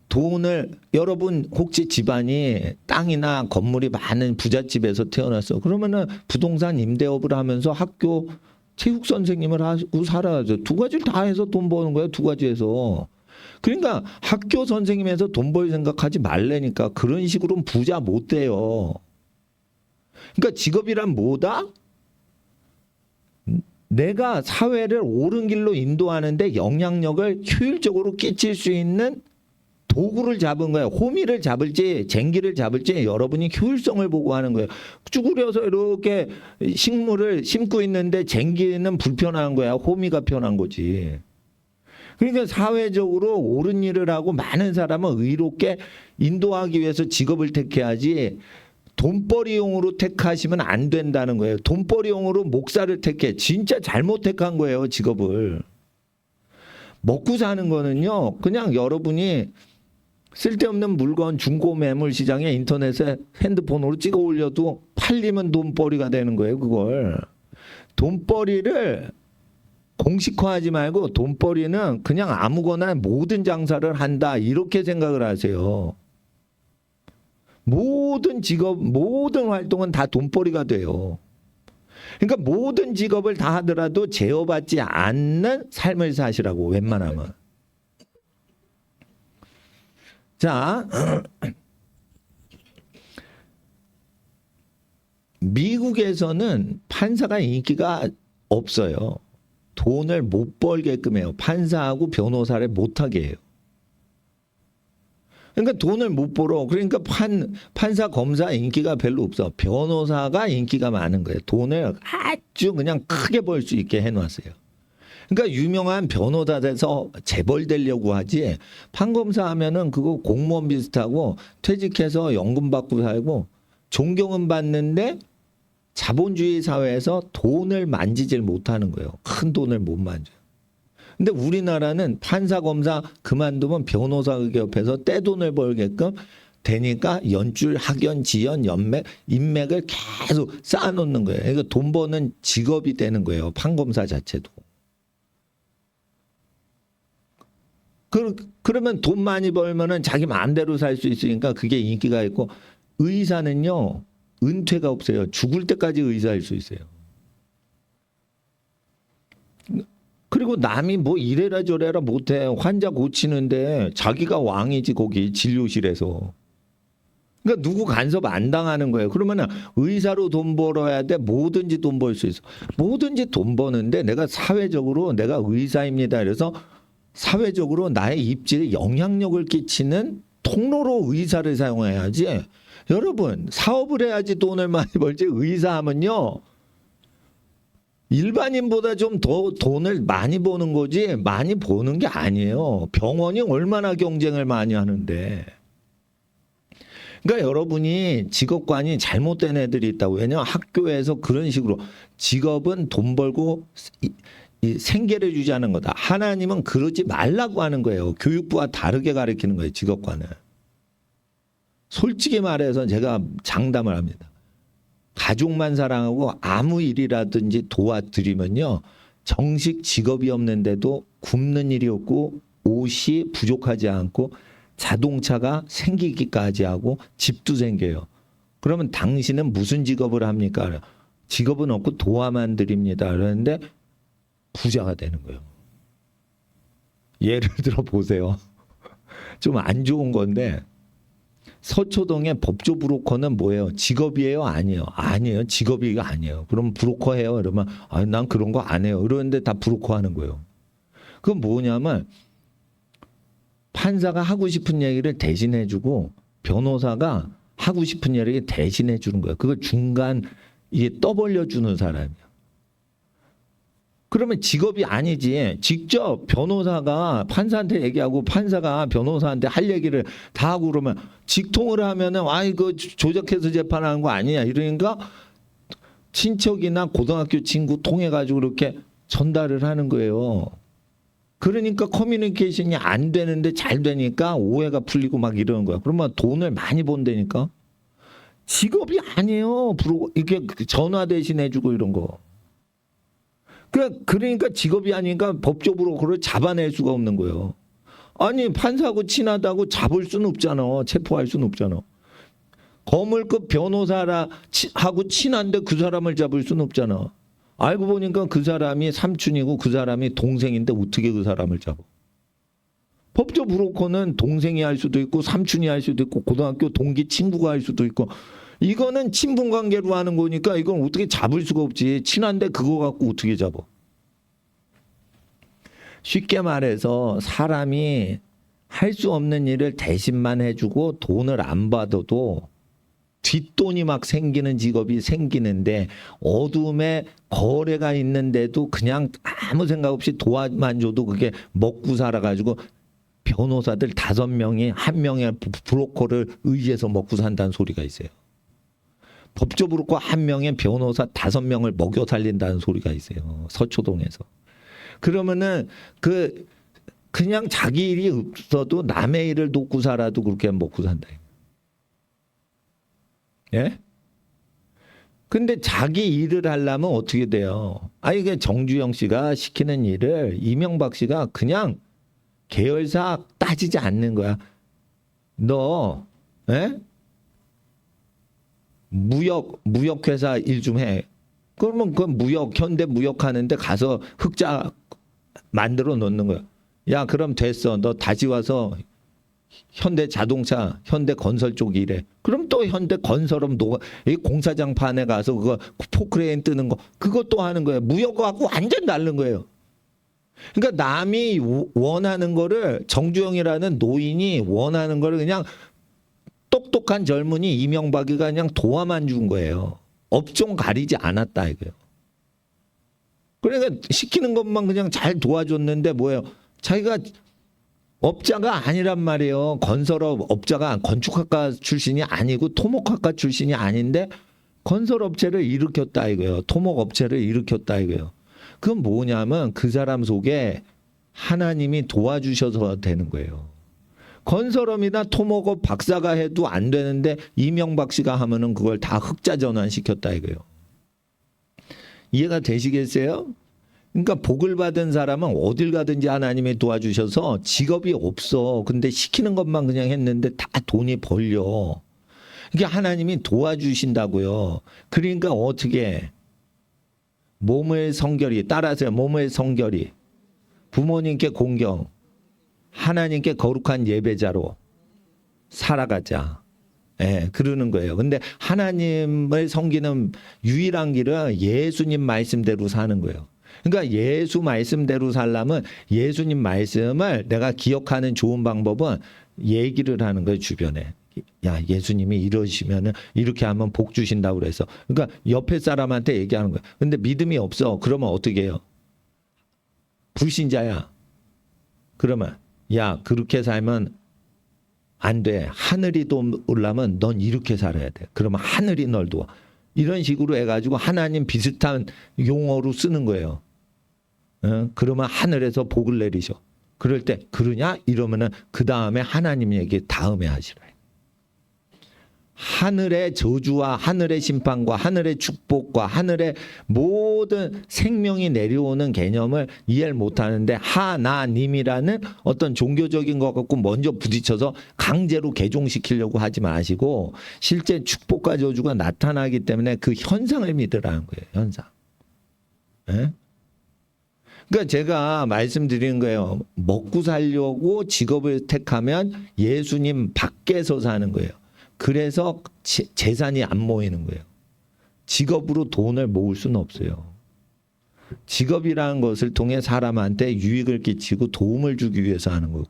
Speaker 1: 돈을 여러분 혹시 집안이 땅이나 건물이 많은 부잣집에서 태어났어. 그러면은 부동산 임대업을 하면서 학교 체육 선생님을 하고 살아야죠. 두 가지를 다 해서 돈 버는 거예요. 두 가지에서. 그러니까 학교 선생님에서 돈 벌 생각하지 말라니까. 그런 식으로는 부자 못 돼요. 그러니까 직업이란 뭐다? 내가 사회를 옳은 길로 인도하는데 영향력을 효율적으로 끼칠 수 있는 도구를 잡은 거예요. 호미를 잡을지 쟁기를 잡을지 여러분이 효율성을 보고 하는 거예요. 쭈그려서 이렇게 식물을 심고 있는데 쟁기는 불편한 거야. 호미가 편한 거지. 그러니까 사회적으로 옳은 일을 하고 많은 사람은 의롭게 인도하기 위해서 직업을 택해야지 돈벌이용으로 택하시면 안 된다는 거예요. 돈벌이용으로 목사를 택해. 진짜 잘못 택한 거예요. 직업을. 먹고 사는 거는요. 그냥 여러분이 쓸데없는 물건 중고 매물 시장에 인터넷에 핸드폰으로 찍어 올려도 팔리면 돈벌이가 되는 거예요. 그걸. 돈벌이를 공식화하지 말고 돈벌이는 그냥 아무거나 모든 장사를 한다. 이렇게 생각을 하세요. 모든 직업, 모든 활동은 다 돈벌이가 돼요. 그러니까 모든 직업을 다 하더라도 제어받지 않는 삶을 사시라고 웬만하면. 자, 미국에서는 판사가 인기가 없어요. 돈을 못 벌게끔 해요. 판사하고 변호사를 못하게 해요. 그러니까 돈을 못 벌어. 그러니까 판사, 검사 인기가 별로 없어. 변호사가 인기가 많은 거예요. 돈을 아주 그냥 크게 벌 수 있게 해놨어요. 그러니까 유명한 변호사 돼서 재벌되려고 하지. 판검사 하면은 그거 공무원 비슷하고 퇴직해서 연금 받고 살고 존경은 받는데 자본주의 사회에서 돈을 만지질 못하는 거예요. 큰 돈을 못 만져요. 근데 우리나라는 판사 검사 그만두면 변호사 옆에서 떼돈을 벌게끔 되니까 연줄, 학연, 지연, 연맥, 인맥을 계속 쌓아놓는 거예요. 그러니까 돈 버는 직업이 되는 거예요. 판검사 자체도. 그러면 돈 많이 벌면은 자기 마음대로 살 수 있으니까 그게 인기가 있고, 의사는요 은퇴가 없어요. 죽을 때까지 의사일 수 있어요. 그리고 남이 뭐 이래라 저래라 못해. 환자 고치는데 자기가 왕이지 거기 진료실에서. 그러니까 누구 간섭 안 당하는 거예요. 그러면 의사로 돈 벌어야 돼. 뭐든지 돈 벌 수 있어. 뭐든지 돈 버는데 내가 사회적으로 내가 의사입니다. 그래서 사회적으로 나의 입지에 영향력을 끼치는 통로로 의사를 사용해야지. 여러분 사업을 해야지 돈을 많이 벌지. 의사하면요 일반인보다 좀 더 돈을 많이 버는 거지 많이 버는 게 아니에요. 병원이 얼마나 경쟁을 많이 하는데. 그러니까 여러분이 직업관이 잘못된 애들이 있다고. 왜냐하면 학교에서 그런 식으로 직업은 돈 벌고 이 생계를 유지하는 거다. 하나님은 그러지 말라고 하는 거예요. 교육부와 다르게 가르치는 거예요. 직업관을. 솔직히 말해서 제가 장담을 합니다. 가족만 사랑하고 아무 일이라든지 도와드리면요. 정식 직업이 없는데도 굶는 일이 없고 옷이 부족하지 않고 자동차가 생기기까지 하고 집도 생겨요. 그러면 당신은 무슨 직업을 합니까? 직업은 없고 도와만 드립니다. 그러는데 부자가 되는 거예요. 예를 들어 보세요. 좀 안 좋은 건데 서초동의 법조 브로커는 뭐예요? 직업이에요? 아니에요? 아니에요. 직업이가 아니에요. 그럼 브로커 해요? 이러면 아니, 난 그런 거 안 해요. 이러는데 다 브로커 하는 거예요. 그건 뭐냐면 판사가 하고 싶은 얘기를 대신해 주고 변호사가 하고 싶은 얘기를 대신해 주는 거예요. 그걸 중간 이게 떠벌려 주는 사람이에요. 그러면 직업이 아니지. 직접 변호사가 판사한테 얘기하고 판사가 변호사한테 할 얘기를 다 하고 그러면 직통을 하면은 이거 조작해서 재판하는 거 아니냐. 이러니까 친척이나 고등학교 친구 통해 가지고 이렇게 전달을 하는 거예요. 그러니까 커뮤니케이션이 안 되는데 잘 되니까 오해가 풀리고 막 이러는 거야. 그러면 돈을 많이 번다니까. 직업이 아니에요. 이렇게 전화 대신해 주고 이런 거. 그러니까 직업이 아니니까 법적으로 그걸 잡아낼 수가 없는 거예요. 아니 판사하고 친하다고 잡을 수는 없잖아. 체포할 수는 없잖아. 거물급 변호사하고 친한데 그 사람을 잡을 수는 없잖아. 알고 보니까 그 사람이 삼촌이고 그 사람이 동생인데 어떻게 그 사람을 잡아. 법조 브로커는 동생이 할 수도 있고 삼촌이 할 수도 있고 고등학교 동기 친구가 할 수도 있고 이거는 친분관계로 하는 거니까 이건 어떻게 잡을 수가 없지. 친한데 그거 갖고 어떻게 잡아. 쉽게 말해서 사람이 할 수 없는 일을 대신만 해주고 돈을 안 받아도 뒷돈이 막 생기는 직업이 생기는데 어둠에 거래가 있는데도 그냥 아무 생각 없이 도와만 줘도 그게 먹고 살아가지고 변호사들 5명이 한 명의 브로커를 의지해서 먹고 산다는 소리가 있어요. 법조 브로커 한 명의 변호사 5명을 먹여 살린다는 소리가 있어요. 서초동에서. 그러면은 그냥 자기 일이 없어도 남의 일을 돕고 살아도 그렇게 먹고 산다. 예? 근데 자기 일을 하려면 어떻게 돼요? 이게 정주영 씨가 시키는 일을 이명박 씨가 그냥 계열사 따지지 않는 거야. 너, 예? 무역회사 일 좀 해. 그러면 그 현대 무역 하는데 가서 흑자 만들어 놓는 거야. 야, 그럼 됐어. 너 다시 와서 현대 자동차, 현대 건설 쪽 일해. 그럼 또 현대 건설업 이 공사장판에 가서 그거 포크레인 뜨는 거 그것도 하는 거예요. 무역하고 완전 다른 거예요. 그러니까 남이 원하는 거를 정주영이라는 노인이 원하는 거를 그냥 똑똑한 젊은이 이명박이가 그냥 도와만 준 거예요. 업종 가리지 않았다 이거예요. 그러니까 시키는 것만 그냥 잘 도와줬는데 뭐예요? 자기가 업자가 아니란 말이에요. 건설업 업자가 건축학과 출신이 아니고 토목학과 출신이 아닌데 건설업체를 일으켰다 이거예요. 토목업체를 일으켰다 이거예요. 그건 뭐냐면 그 사람 속에 하나님이 도와주셔서 되는 거예요. 건설업이나 토목업 박사가 해도 안 되는데 이명박 씨가 하면은 그걸 다 흑자 전환시켰다 이거예요. 이해가 되시겠어요? 그러니까 복을 받은 사람은 어딜 가든지 하나님이 도와주셔서 직업이 없어. 근데 시키는 것만 그냥 했는데 다 돈이 벌려. 이게 하나님이 도와주신다고요. 그러니까 어떻게 몸의 성결이 따라서요. 몸의 성결이 부모님께 공경, 하나님께 거룩한 예배자로 살아가자. 예, 그러는 거예요. 근데 하나님을 섬기는 유일한 길은 예수님 말씀대로 사는 거예요. 그러니까 예수 말씀대로 살려면 예수님 말씀을 내가 기억하는 좋은 방법은 얘기를 하는 거예요, 주변에. 야, 예수님이 이러시면은 이렇게 하면 복 주신다고 그래서. 그러니까 옆에 사람한테 얘기하는 거예요. 근데 믿음이 없어. 그러면 어떻게 해요? 불신자야. 그러면 야, 그렇게 살면 안 돼. 하늘이 올라면 넌 이렇게 살아야 돼. 그러면 하늘이 널 도와. 이런 식으로 해가지고 하나님 비슷한 용어로 쓰는 거예요. 그러면 하늘에서 복을 내리셔. 그럴 때 그러냐? 이러면은 그 다음에 하나님 얘기 다음에 하시라. 하늘의 저주와 하늘의 심판과 하늘의 축복과 하늘의 모든 생명이 내려오는 개념을 이해를 못하는데 하나님이라는 어떤 종교적인 것 갖고 먼저 부딪혀서 강제로 개종시키려고 하지 마시고 실제 축복과 저주가 나타나기 때문에 그 현상을 믿으라는 거예요. 현상. 네? 그러니까 제가 말씀드리는 거예요. 먹고 살려고 직업을 택하면 예수님 밖에서 사는 거예요. 그래서 재산이 안 모이는 거예요. 직업으로 돈을 모을 수는 없어요. 직업이라는 것을 통해 사람한테 유익을 끼치고 도움을 주기 위해서 하는 거고.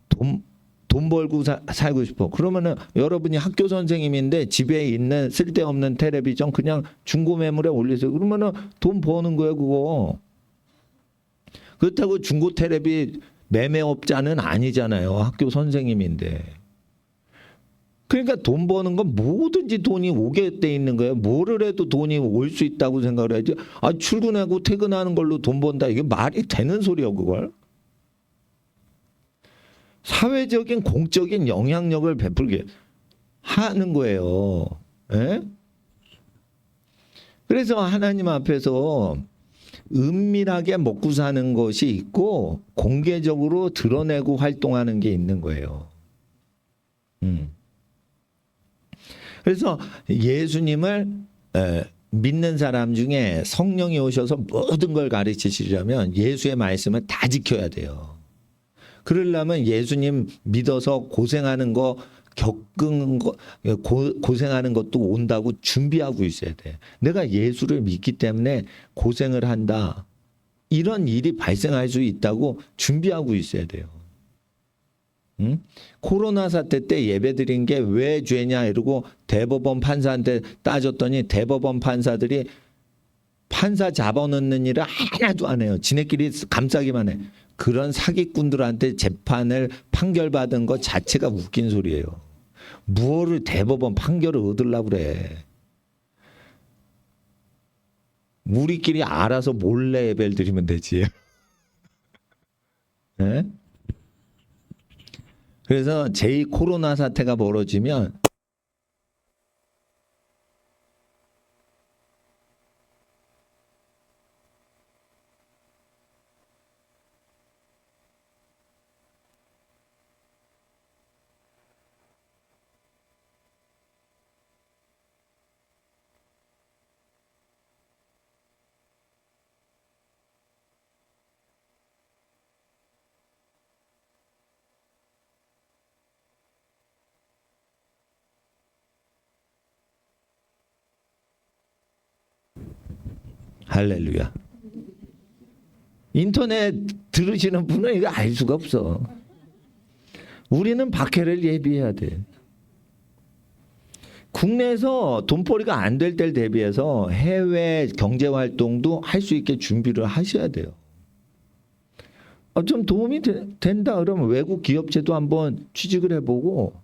Speaker 1: 돈 벌고 살고 싶어. 그러면은 여러분이 학교 선생님인데 집에 있는 쓸데없는 텔레비전 그냥 중고 매물에 올리세요. 그러면은 돈 버는 거예요, 그거. 그렇다고 중고 텔레비 매매업자는 아니잖아요. 학교 선생님인데. 그러니까 돈 버는 건 뭐든지 돈이 오게 돼 있는 거예요. 뭐를 해도 돈이 올 수 있다고 생각을 해야지. 아, 출근하고 퇴근하는 걸로 돈 번다. 이게 말이 되는 소리야, 그걸. 사회적인 공적인 영향력을 베풀게 하는 거예요. 에? 그래서 하나님 앞에서 은밀하게 먹고 사는 것이 있고 공개적으로 드러내고 활동하는 게 있는 거예요. 그래서 예수님을 믿는 사람 중에 성령이 오셔서 모든 걸 가르치시려면 예수의 말씀을 다 지켜야 돼요. 그러려면 예수님 믿어서 고생하는 거 겪은 거 고생하는 것도 온다고 준비하고 있어야 돼. 내가 예수를 믿기 때문에 고생을 한다. 이런 일이 발생할 수 있다고 준비하고 있어야 돼요. 응? 코로나 사태 때 예배드린 게 왜 죄냐 이러고 대법원 판사한테 따졌더니 대법원 판사들이 판사 잡아넣는 일을 하나도 안 해요. 지네끼리 감싸기만 해. 그런 사기꾼들한테 재판을 판결받은 것 자체가 웃긴 소리예요. 무엇을 대법원 판결을 얻으려고 그래. 우리끼리 알아서 몰래 예배를 드리면 되지. 네? 그래서 제2 코로나 사태가 벌어지면 할렐루야. 인터넷 들으시는 분은 이거 알 수가 없어. 우리는 박해를 예비해야 돼. 국내에서 돈벌이가 안 될 때를 대비해서 해외 경제 활동도 할 수 있게 준비를 하셔야 돼요. 좀 도움이 된다 그러면 외국 기업체도 한번 취직을 해보고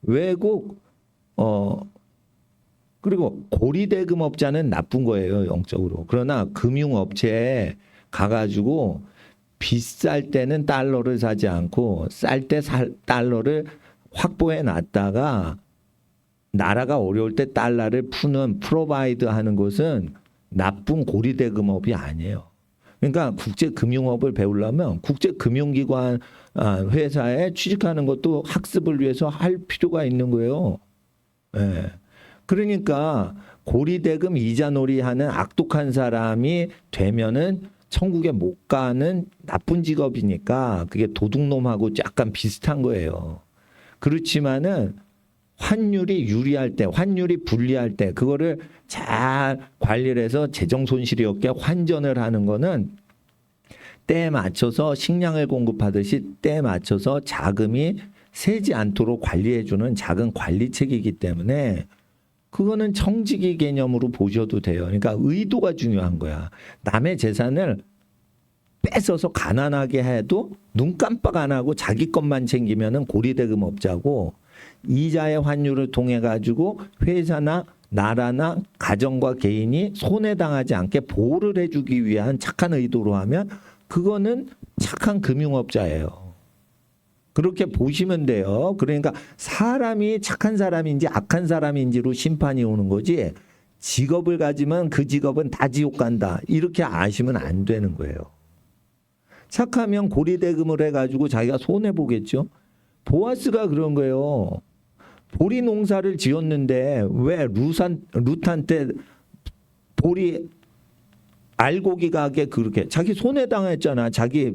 Speaker 1: 외국 그리고 고리대금업자는 나쁜 거예요, 영적으로. 그러나 금융업체에 가가지고 비쌀 때는 달러를 사지 않고 쌀 때 달러를 확보해 놨다가 나라가 어려울 때 달러를 푸는 프로바이드 하는 것은 나쁜 고리대금업이 아니에요. 그러니까 국제금융업을 배우려면 국제금융기관 회사에 취직하는 것도 학습을 위해서 할 필요가 있는 거예요. 예. 그러니까 고리대금 이자놀이 하는 악독한 사람이 되면은 천국에 못 가는 나쁜 직업이니까 그게 도둑놈하고 약간 비슷한 거예요. 그렇지만은 환율이 유리할 때, 환율이 불리할 때 그거를 잘 관리를 해서 재정 손실이 없게 환전을 하는 거는 때에 맞춰서 식량을 공급하듯이 때에 맞춰서 자금이 새지 않도록 관리해주는 작은 관리책이기 때문에 그거는 청지기 개념으로 보셔도 돼요. 그러니까 의도가 중요한 거야. 남의 재산을 뺏어서 가난하게 해도 눈 깜빡 안 하고 자기 것만 챙기면은 고리대금 업자고, 이자의 환율을 통해 가지고 회사나 나라나 가정과 개인이 손해당하지 않게 보호를 해주기 위한 착한 의도로 하면 그거는 착한 금융업자예요. 그렇게 보시면 돼요. 그러니까 사람이 착한 사람인지 악한 사람인지로 심판이 오는 거지, 직업을 가지면 그 직업은 다 지옥 간다 이렇게 아시면 안 되는 거예요. 착하면 고리대금을 해가지고 자기가 손해보겠죠. 보아스가 그런 거예요. 보리 농사를 지었는데 왜 룻한테 보리 알고기 가게 그렇게 자기 손해당했잖아. 자기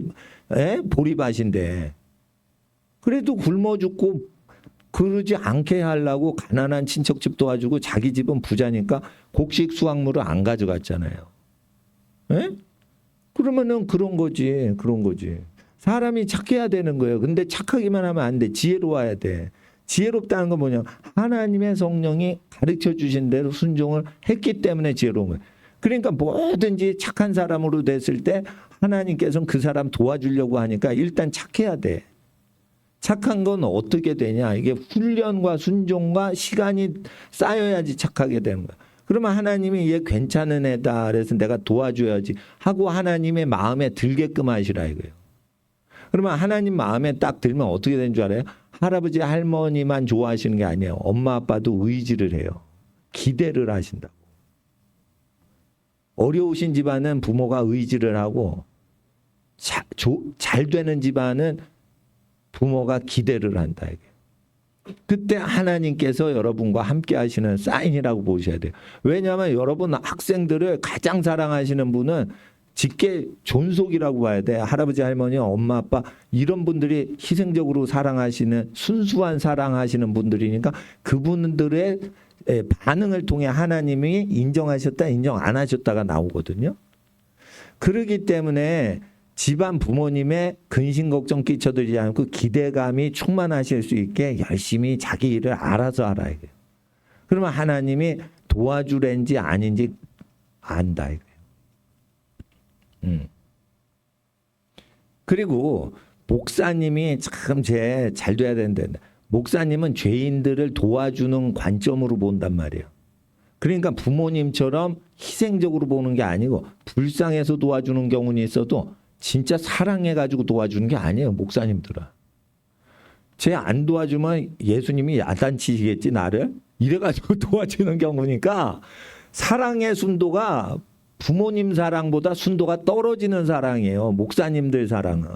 Speaker 1: 보리밭인데. 그래도 굶어 죽고 그러지 않게 하려고 가난한 친척집 도와주고 자기 집은 부자니까 곡식 수확물을 안 가져갔잖아요. 에? 그러면은 그런 거지. 사람이 착해야 되는 거예요. 근데 착하기만 하면 안 돼. 지혜로워야 돼. 지혜롭다는 건 뭐냐? 하나님의 성령이 가르쳐 주신 대로 순종을 했기 때문에 지혜로운 거예요. 그러니까 뭐든지 착한 사람으로 됐을 때 하나님께서는 그 사람 도와주려고 하니까 일단 착해야 돼. 착한 건 어떻게 되냐? 이게 훈련과 순종과 시간이 쌓여야지 착하게 되는 거야. 그러면 하나님이 얘 괜찮은 애다. 그래서 내가 도와줘야지 하고 하나님의 마음에 들게끔 하시라 이거예요. 그러면 하나님 마음에 딱 들면 어떻게 되는 줄 알아요? 할아버지 할머니만 좋아하시는 게 아니에요. 엄마 아빠도 의지를 해요. 기대를 하신다고. 어려우신 집안은 부모가 의지를 하고 잘 되는 집안은 부모가 기대를 한다 이게. 그때 하나님께서 여러분과 함께 하시는 사인이라고 보셔야 돼요. 왜냐하면 여러분 학생들을 가장 사랑하시는 분은 직계 존속이라고 봐야 돼. 할아버지 할머니 엄마 아빠 이런 분들이 희생적으로 사랑하시는 순수한 사랑하시는 분들이니까 그분들의 반응을 통해 하나님이 인정하셨다 인정 안 하셨다가 나오거든요. 그렇기 때문에 집안 부모님의 근심 걱정 끼쳐드리지 않고 기대감이 충만하실 수 있게 열심히 자기 일을 알아서 하라 이거예요. 그러면 하나님이 도와주랜지 아닌지 안다 이거예요. 그리고 목사님이 참 잘 돼야 되는데 목사님은 죄인들을 도와주는 관점으로 본단 말이에요. 그러니까 부모님처럼 희생적으로 보는 게 아니고 불쌍해서 도와주는 경우는 있어도 진짜 사랑해가지고 도와주는 게 아니에요. 목사님들은. 쟤 안 도와주면 예수님이 야단치시겠지 나를? 이래가지고 도와주는 경우니까 사랑의 순도가 부모님 사랑보다 순도가 떨어지는 사랑이에요. 목사님들 사랑은.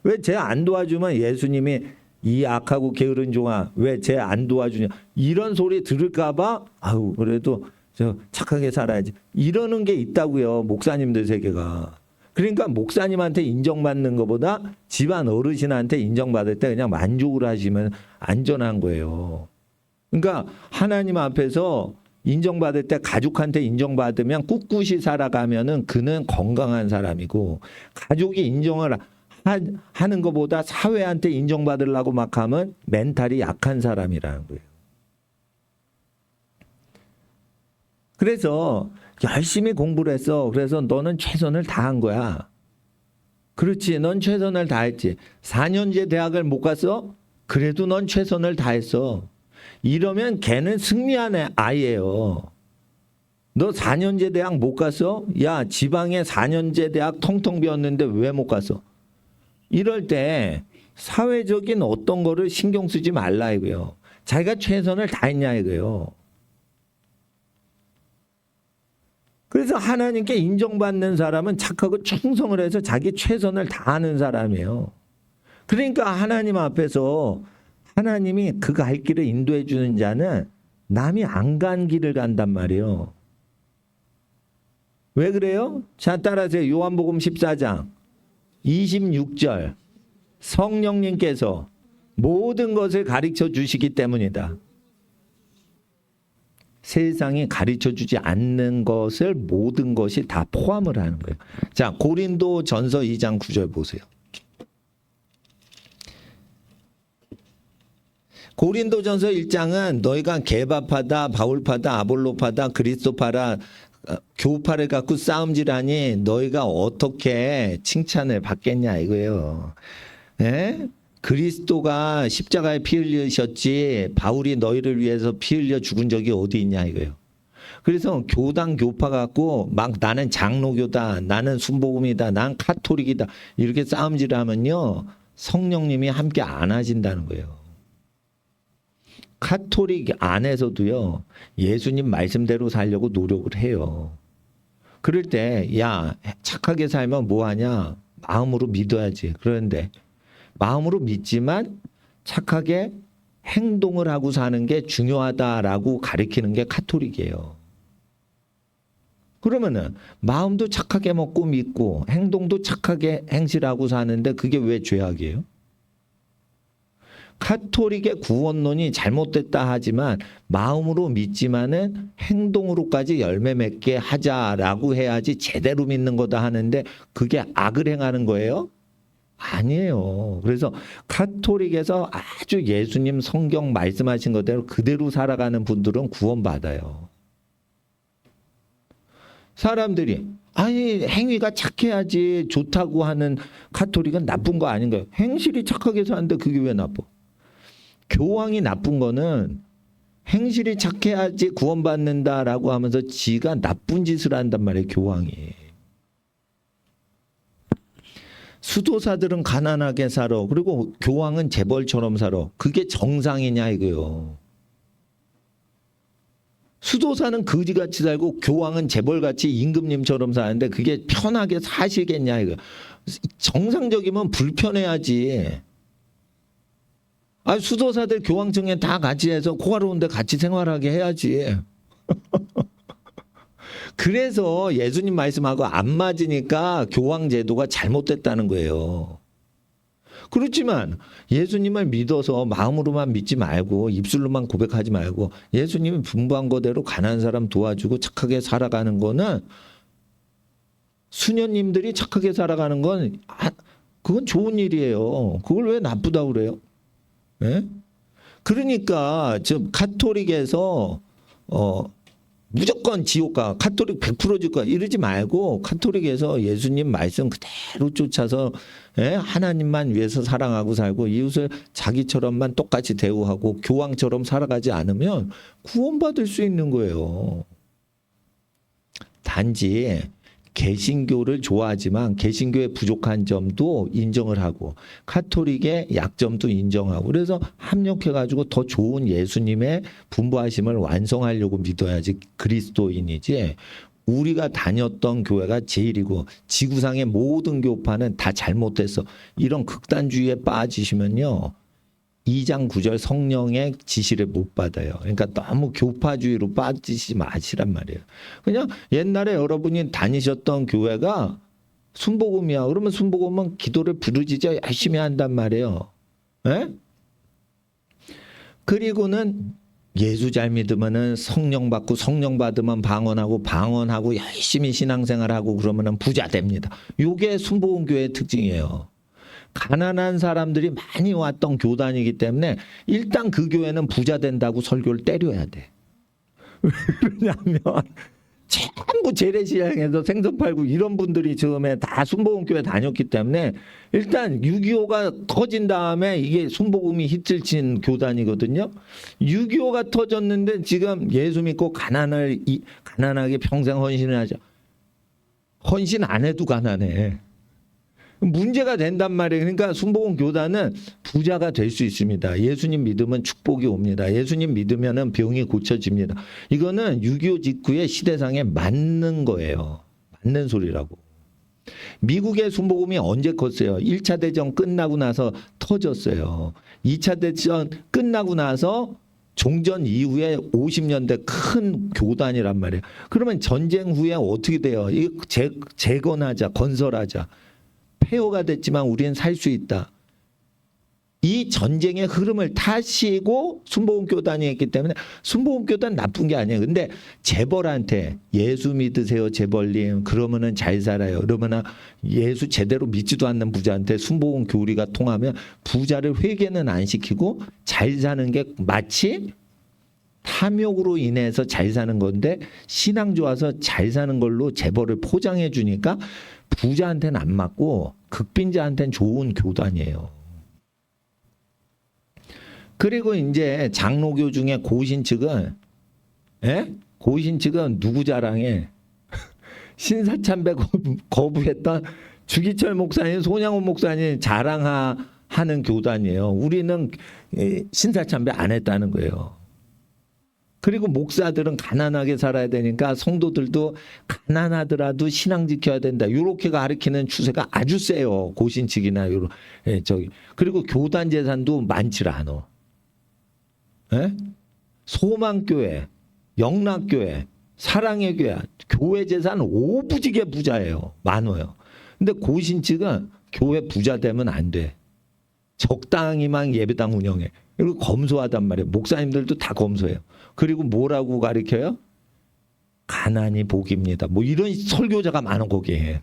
Speaker 1: 왜 쟤 안 도와주면 예수님이 이 악하고 게으른 종아 왜 쟤 안 도와주냐 이런 소리 들을까 봐 아우 그래도 저 착하게 살아야지 이러는 게 있다고요. 목사님들 세계가. 그러니까 목사님한테 인정받는 것보다 집안 어르신한테 인정받을 때 그냥 만족을 하시면 안전한 거예요. 그러니까 하나님 앞에서 인정받을 때 가족한테 인정받으면 꿋꿋이 살아가면은 그는 건강한 사람이고 가족이 인정을 하는 것보다 사회한테 인정받으려고 막 하면 멘탈이 약한 사람이라는 거예요. 그래서 열심히 공부를 했어. 그래서 너는 최선을 다한 거야. 그렇지. 넌 최선을 다했지. 4년제 대학을 못 갔어? 그래도 넌 최선을 다했어. 이러면 걔는 승리한 아이예요. 너 4년제 대학 못 갔어? 야, 지방에 4년제 대학 텅텅 비었는데 왜 못 갔어? 이럴 때 사회적인 어떤 거를 신경 쓰지 말라 이거요. 자기가 최선을 다했냐 이거요. 그래서 하나님께 인정받는 사람은 착하고 충성을 해서 자기 최선을 다하는 사람이에요. 그러니까 하나님 앞에서 하나님이 그 갈 길을 인도해 주는 자는 남이 안 간 길을 간단 말이에요. 왜 그래요? 자, 따라하세요. 요한복음 14장 26절. 성령님께서 모든 것을 가르쳐 주시기 때문이다. 세상이 가르쳐 주지 않는 것을 모든 것이 다 포함을 하는 거예요. 자, 고린도 전서 2장 9절 보세요. 고린도전서 1장은 너희가 개바파다, 바울파다, 아볼로파다, 그리스도파라, 교파를 갖고 싸움질하니 너희가 어떻게 칭찬을 받겠냐 이거예요. 예? 그리스도가 십자가에 피 흘리셨지 바울이 너희를 위해서 피 흘려 죽은 적이 어디 있냐 이거예요. 그래서 교당 교파 갖고 막 나는 장로교다, 나는 순복음이다, 난 카톨릭이다 이렇게 싸움질하면요 성령님이 함께 안 하신다는 거예요. 카톨릭 안에서도요 예수님 말씀대로 살려고 노력을 해요. 그럴 때 야 착하게 살면 뭐하냐 마음으로 믿어야지. 그런데 마음으로 믿지만 착하게 행동을 하고 사는 게 중요하다라고 가르치는 게 카톨릭이에요. 그러면은 마음도 착하게 먹고 믿고 행동도 착하게 행실하고 사는데 그게 왜 죄악이에요? 카톨릭의 구원론이 잘못됐다 하지만 마음으로 믿지만은 행동으로까지 열매 맺게 하자라고 해야지 제대로 믿는 거다 하는데 그게 악을 행하는 거예요? 아니에요. 그래서 카톨릭에서 아주 예수님 성경 말씀하신 것대로 그대로 살아가는 분들은 구원받아요. 사람들이 아니 행위가 착해야지 좋다고 하는 카톨릭은 나쁜 거 아닌 거예요. 행실이 착하게 사는데 그게 왜 나빠? 교황이 나쁜 거는 행실이 착해야지 구원받는다라고 하면서 지가 나쁜 짓을 한단 말이에요. 교황이. 수도사들은 가난하게 살아. 그리고 교황은 재벌처럼 살아. 그게 정상이냐 이거요. 수도사는 거지같이 살고 교황은 재벌같이 임금님처럼 사는데 그게 편하게 사시겠냐 이거. 정상적이면 불편해야지. 아 수도사들 교황청에 다 같이 해서 고아로운데 같이 생활하게 해야지. 그래서 예수님 말씀하고 안 맞으니까 교황 제도가 잘못됐다는 거예요. 그렇지만 예수님을 믿어서 마음으로만 믿지 말고 입술로만 고백하지 말고 예수님이 분부한 거대로 가난한 사람 도와주고 착하게 살아가는 거는 수녀님들이 착하게 살아가는 건 그건 좋은 일이에요. 그걸 왜 나쁘다고 그래요? 예? 그러니까 저 카톨릭에서 무조건 지옥 가 카톨릭 100% 지옥 가 이러지 말고 카톨릭에서 예수님 말씀 그대로 쫓아서 예? 하나님만 위해서 사랑하고 살고 이웃을 자기처럼만 똑같이 대우하고 교황처럼 살아가지 않으면 구원받을 수 있는 거예요. 단지 개신교를 좋아하지만 개신교의 부족한 점도 인정을 하고 카톨릭의 약점도 인정하고 그래서 합력해가지고 더 좋은 예수님의 분부하심을 완성하려고 믿어야지 그리스도인이지 우리가 다녔던 교회가 제일이고 지구상의 모든 교파는 다 잘못됐어. 이런 극단주의에 빠지시면요. 2장 9절 성령의 지시를 못 받아요. 그러니까 너무 교파주의로 빠지지 마시란 말이에요. 그냥 옛날에 여러분이 다니셨던 교회가 순복음이야. 그러면 순복음은 기도를 부르짖어 열심히 한단 말이에요. 에? 그리고는 예수 잘 믿으면은 성령 받고 성령 받으면 방언하고 열심히 신앙생활하고 그러면은 부자 됩니다. 요게 순복음 교회의 특징이에요. 가난한 사람들이 많이 왔던 교단이기 때문에 일단 그 교회는 부자 된다고 설교를 때려야 돼. 왜냐하면 전부 재래시장에서 생선 팔고 이런 분들이 처음에 다 순복음교회 다녔기 때문에 일단 6.25가 터진 다음에 이게 순복음이 히트를 친 교단이거든요. 6.25가 터졌는데 지금 예수 믿고 가난하게 평생 헌신을 하죠. 헌신 안 해도 가난해. 문제가 된단 말이에요. 그러니까 순복음 교단은 부자가 될 수 있습니다. 예수님 믿으면 축복이 옵니다. 예수님 믿으면 병이 고쳐집니다. 이거는 6.25 직후의 시대상에 맞는 거예요. 맞는 소리라고. 미국의 순복음이 언제 컸어요? 1차 대전 끝나고 나서 터졌어요. 2차 대전 끝나고 나서 종전 이후에 50년대 큰 교단이란 말이에요. 그러면 전쟁 후에 어떻게 돼요? 재건하자, 건설하자. 폐허가 됐지만 우리는 살 수 있다. 이 전쟁의 흐름을 타시고 순복음 교단이 했기 때문에 순복음 교단 나쁜 게 아니에요. 근데 재벌한테 예수 믿으세요 재벌님 그러면은 잘 살아요. 그러면은 예수 제대로 믿지도 않는 부자한테 순복음 교리가 통하면 부자를 회개는 안 시키고 잘 사는 게 마치 탐욕으로 인해서 잘 사는 건데 신앙 좋아서 잘 사는 걸로 재벌을 포장해 주니까 부자한테는 안 맞고 극빈자한테는 좋은 교단이에요. 그리고 이제 장로교 중에 고신 측은 고신 측은 누구 자랑해? 신사참배 거부했던 주기철 목사님, 손양원 목사님 자랑하는 교단이에요. 우리는 신사참배 안 했다는 거예요. 그리고 목사들은 가난하게 살아야 되니까 성도들도 가난하더라도 신앙 지켜야 된다. 이렇게 가르치는 추세가 아주 세요. 고신 측이나 저기. 그리고 교단 재산도 많지 않아. 소망교회, 영락교회, 사랑의 교회, 교회 재산 오부지게 부자예요. 많아요. 근데 고신 측은 교회 부자 되면 안 돼. 적당히만 예배당 운영해. 그리고 검소하단 말이에요. 목사님들도 다 검소해요. 그리고 뭐라고 가르쳐요? 가난이 복입니다. 뭐 이런 설교자가 많은 거기에.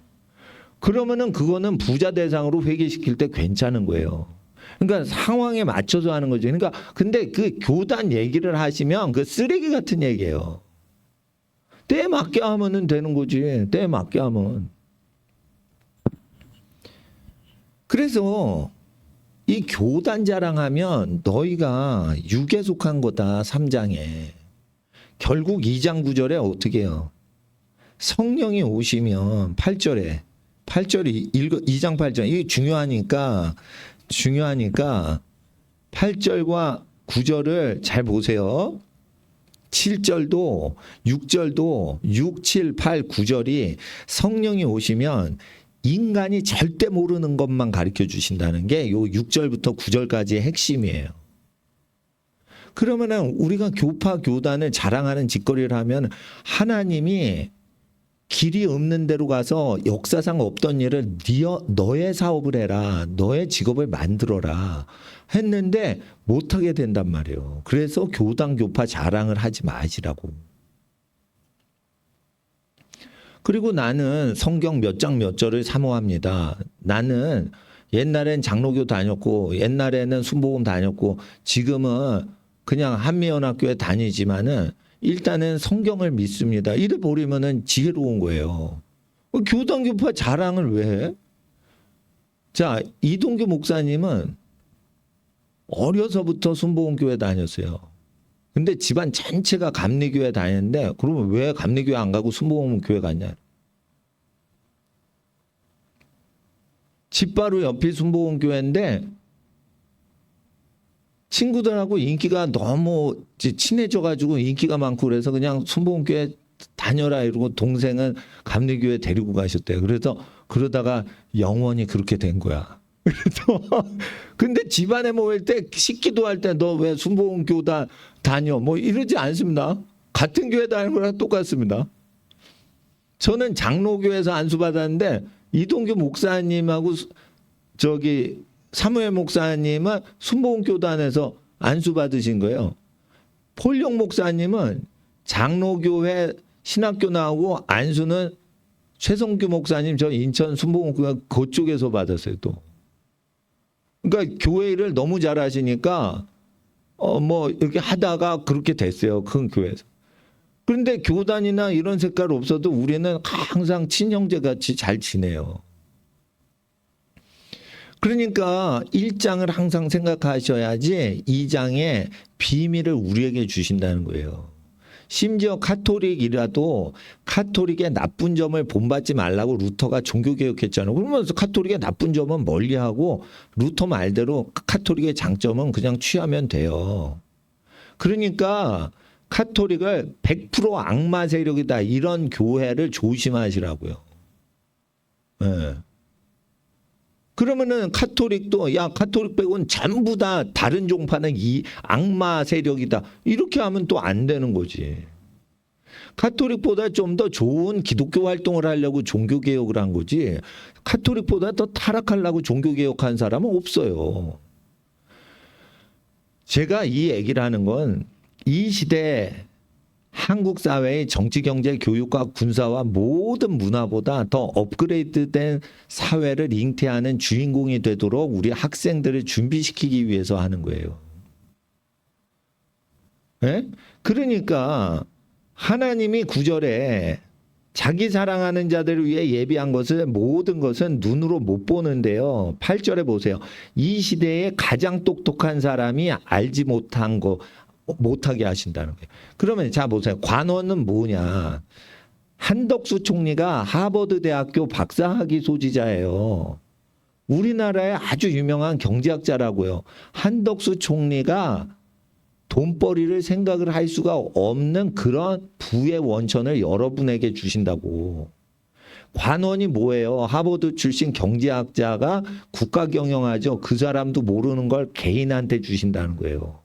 Speaker 1: 그러면은 그거는 부자 대상으로 회개시킬 때 괜찮은 거예요. 그러니까 상황에 맞춰서 하는 거죠. 그러니까 근데 그 교단 얘기를 하시면 그 쓰레기 같은 얘기예요. 때에 맞게 하면은 되는 거지. 때에 맞게 하면. 그래서 이 교단 자랑하면 너희가 육에 속한 거다. 3장에. 결국 2장 9절에 어떻게 해요? 성령이 오시면 8절에 2장 8절 이게 중요하니까 8절과 9절을 잘 보세요. 7절도 6절도 6, 7, 8, 9절이 성령이 오시면 인간이 절대 모르는 것만 가르쳐 주신다는 게 요 6절부터 9절까지의 핵심이에요. 그러면은 우리가 교파 교단을 자랑하는 짓거리를 하면 하나님이 길이 없는 데로 가서 역사상 없던 일을 너의 사업을 해라. 너의 직업을 만들어라. 했는데 못하게 된단 말이에요. 그래서 교단 교파 자랑을 하지 마시라고. 그리고 나는 성경 몇 장 몇 절을 사모합니다. 나는 옛날엔 장로교 다녔고 옛날에는 순복음 다녔고 지금은 그냥 한미연합교회 다니지만은 일단은 성경을 믿습니다. 이래 버리면은 지혜로운 거예요. 교단 교파 자랑을 왜 해? 자, 이동규 목사님은 어려서부터 순복음교회 다녔어요. 근데 집안 전체가 감리교회 다녔는데 그러면 왜 감리교회 안 가고 순복음교회 갔냐? 집 바로 옆이 순복음교회인데 친구들하고 인기가 너무 친해져가지고 인기가 많고 그래서 그냥 순복음교회 다녀라 이러고 동생은 감리교회 데리고 가셨대요. 그래서 그러다가 영원히 그렇게 된 거야. 그래서 근데 집안에 모일 때 식기도 할 때 너 왜 순복음교회 다녀 뭐 이러지 않습니다. 같은 교회 다니는 거랑 똑같습니다. 저는 장로교회에서 안수 받았는데 이동규 목사님하고 저기 사무엘 목사님은 순복음교단에서 안수 받으신 거예요. 폴용 목사님은 장로교회 신학교 나오고 안수는 최성규 목사님 저 인천 순복음교회 그쪽에서 받았어요 또. 그러니까 교회 일을 너무 잘하시니까 뭐 이렇게 하다가 그렇게 됐어요 큰 교회에서. 그런데 교단이나 이런 색깔 없어도 우리는 항상 친형제 같이 잘 지내요. 그러니까 1장을 항상 생각하셔야지 2장의 비밀을 우리에게 주신다는 거예요. 심지어 카톨릭이라도 카톨릭의 나쁜 점을 본받지 말라고 루터가 종교개혁했잖아요. 그러면서 카톨릭의 나쁜 점은 멀리하고 루터 말대로 카톨릭의 장점은 그냥 취하면 돼요. 그러니까 카톨릭을 100% 악마 세력이다 이런 교회를 조심하시라고요. 네. 그러면은 카톨릭도 야 카톨릭 빼고는 전부 다 다른 종파는 이 악마 세력이다 이렇게 하면 또 안 되는 거지. 카톨릭보다 좀 더 좋은 기독교 활동을 하려고 종교개혁을 한 거지 카톨릭보다 더 타락하려고 종교개혁한 사람은 없어요. 제가 이 얘기를 하는 건 이 시대 한국 사회의 정치, 경제, 교육과 군사와 모든 문화보다 더 업그레이드된 사회를 잉태하는 주인공이 되도록 우리 학생들을 준비시키기 위해서 하는 거예요. 네? 그러니까 하나님이 9절에 자기 사랑하는 자들을 위해 예비한 것을 모든 것은 눈으로 못 보는데요. 8절에 보세요. 이 시대에 가장 똑똑한 사람이 알지 못한 거 못하게 하신다는 거예요. 그러면 자 보세요. 관원은 뭐냐? 한덕수 총리가 하버드 대학교 박사학위 소지자예요. 우리나라의 아주 유명한 경제학자라고요. 한덕수 총리가 돈벌이를 생각을 할 수가 없는 그런 부의 원천을 여러분에게 주신다고. 관원이 뭐예요? 하버드 출신 경제학자가 국가 경영하죠. 그 사람도 모르는 걸 개인한테 주신다는 거예요.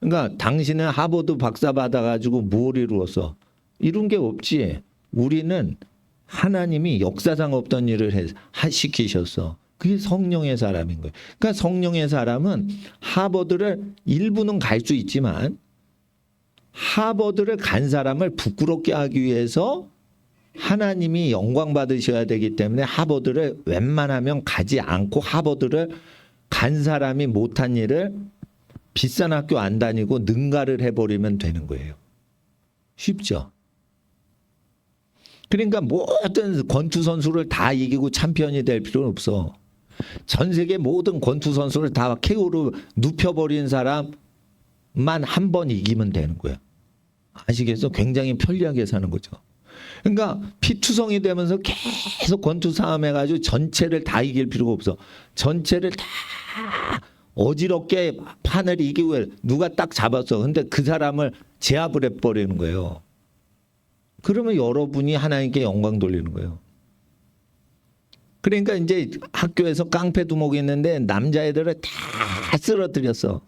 Speaker 1: 그러니까 당신은 하버드 박사 받아가지고 뭘 이루었어? 이룬 게 없지. 우리는 하나님이 역사상 없던 일을 시키셨어. 그게 성령의 사람인 거예요. 그러니까 성령의 사람은 하버드를 일부는 갈 수 있지만 하버드를 간 사람을 부끄럽게 하기 위해서 하나님이 영광 받으셔야 되기 때문에 하버드를 웬만하면 가지 않고 하버드를 간 사람이 못한 일을 비싼 학교 안 다니고 능가를 해버리면 되는 거예요. 쉽죠? 그러니까 모든 권투 선수를 다 이기고 챔피언이 될 필요는 없어. 전 세계 모든 권투 선수를 다 KO로 눕혀버린 사람만 한 번 이기면 되는 거야. 아시겠어? 굉장히 편리하게 사는 거죠. 그러니까 피투성이 되면서 계속 권투 싸움 해가지고 전체를 다 이길 필요가 없어. 전체를 다 어지럽게 판을 이기고 누가 딱 잡았어. 근데 그 사람을 제압을 해버리는 거예요. 그러면 여러분이 하나님께 영광 돌리는 거예요. 그러니까 이제 학교에서 깡패 두목이 있는데 남자애들을 다 쓰러뜨렸어.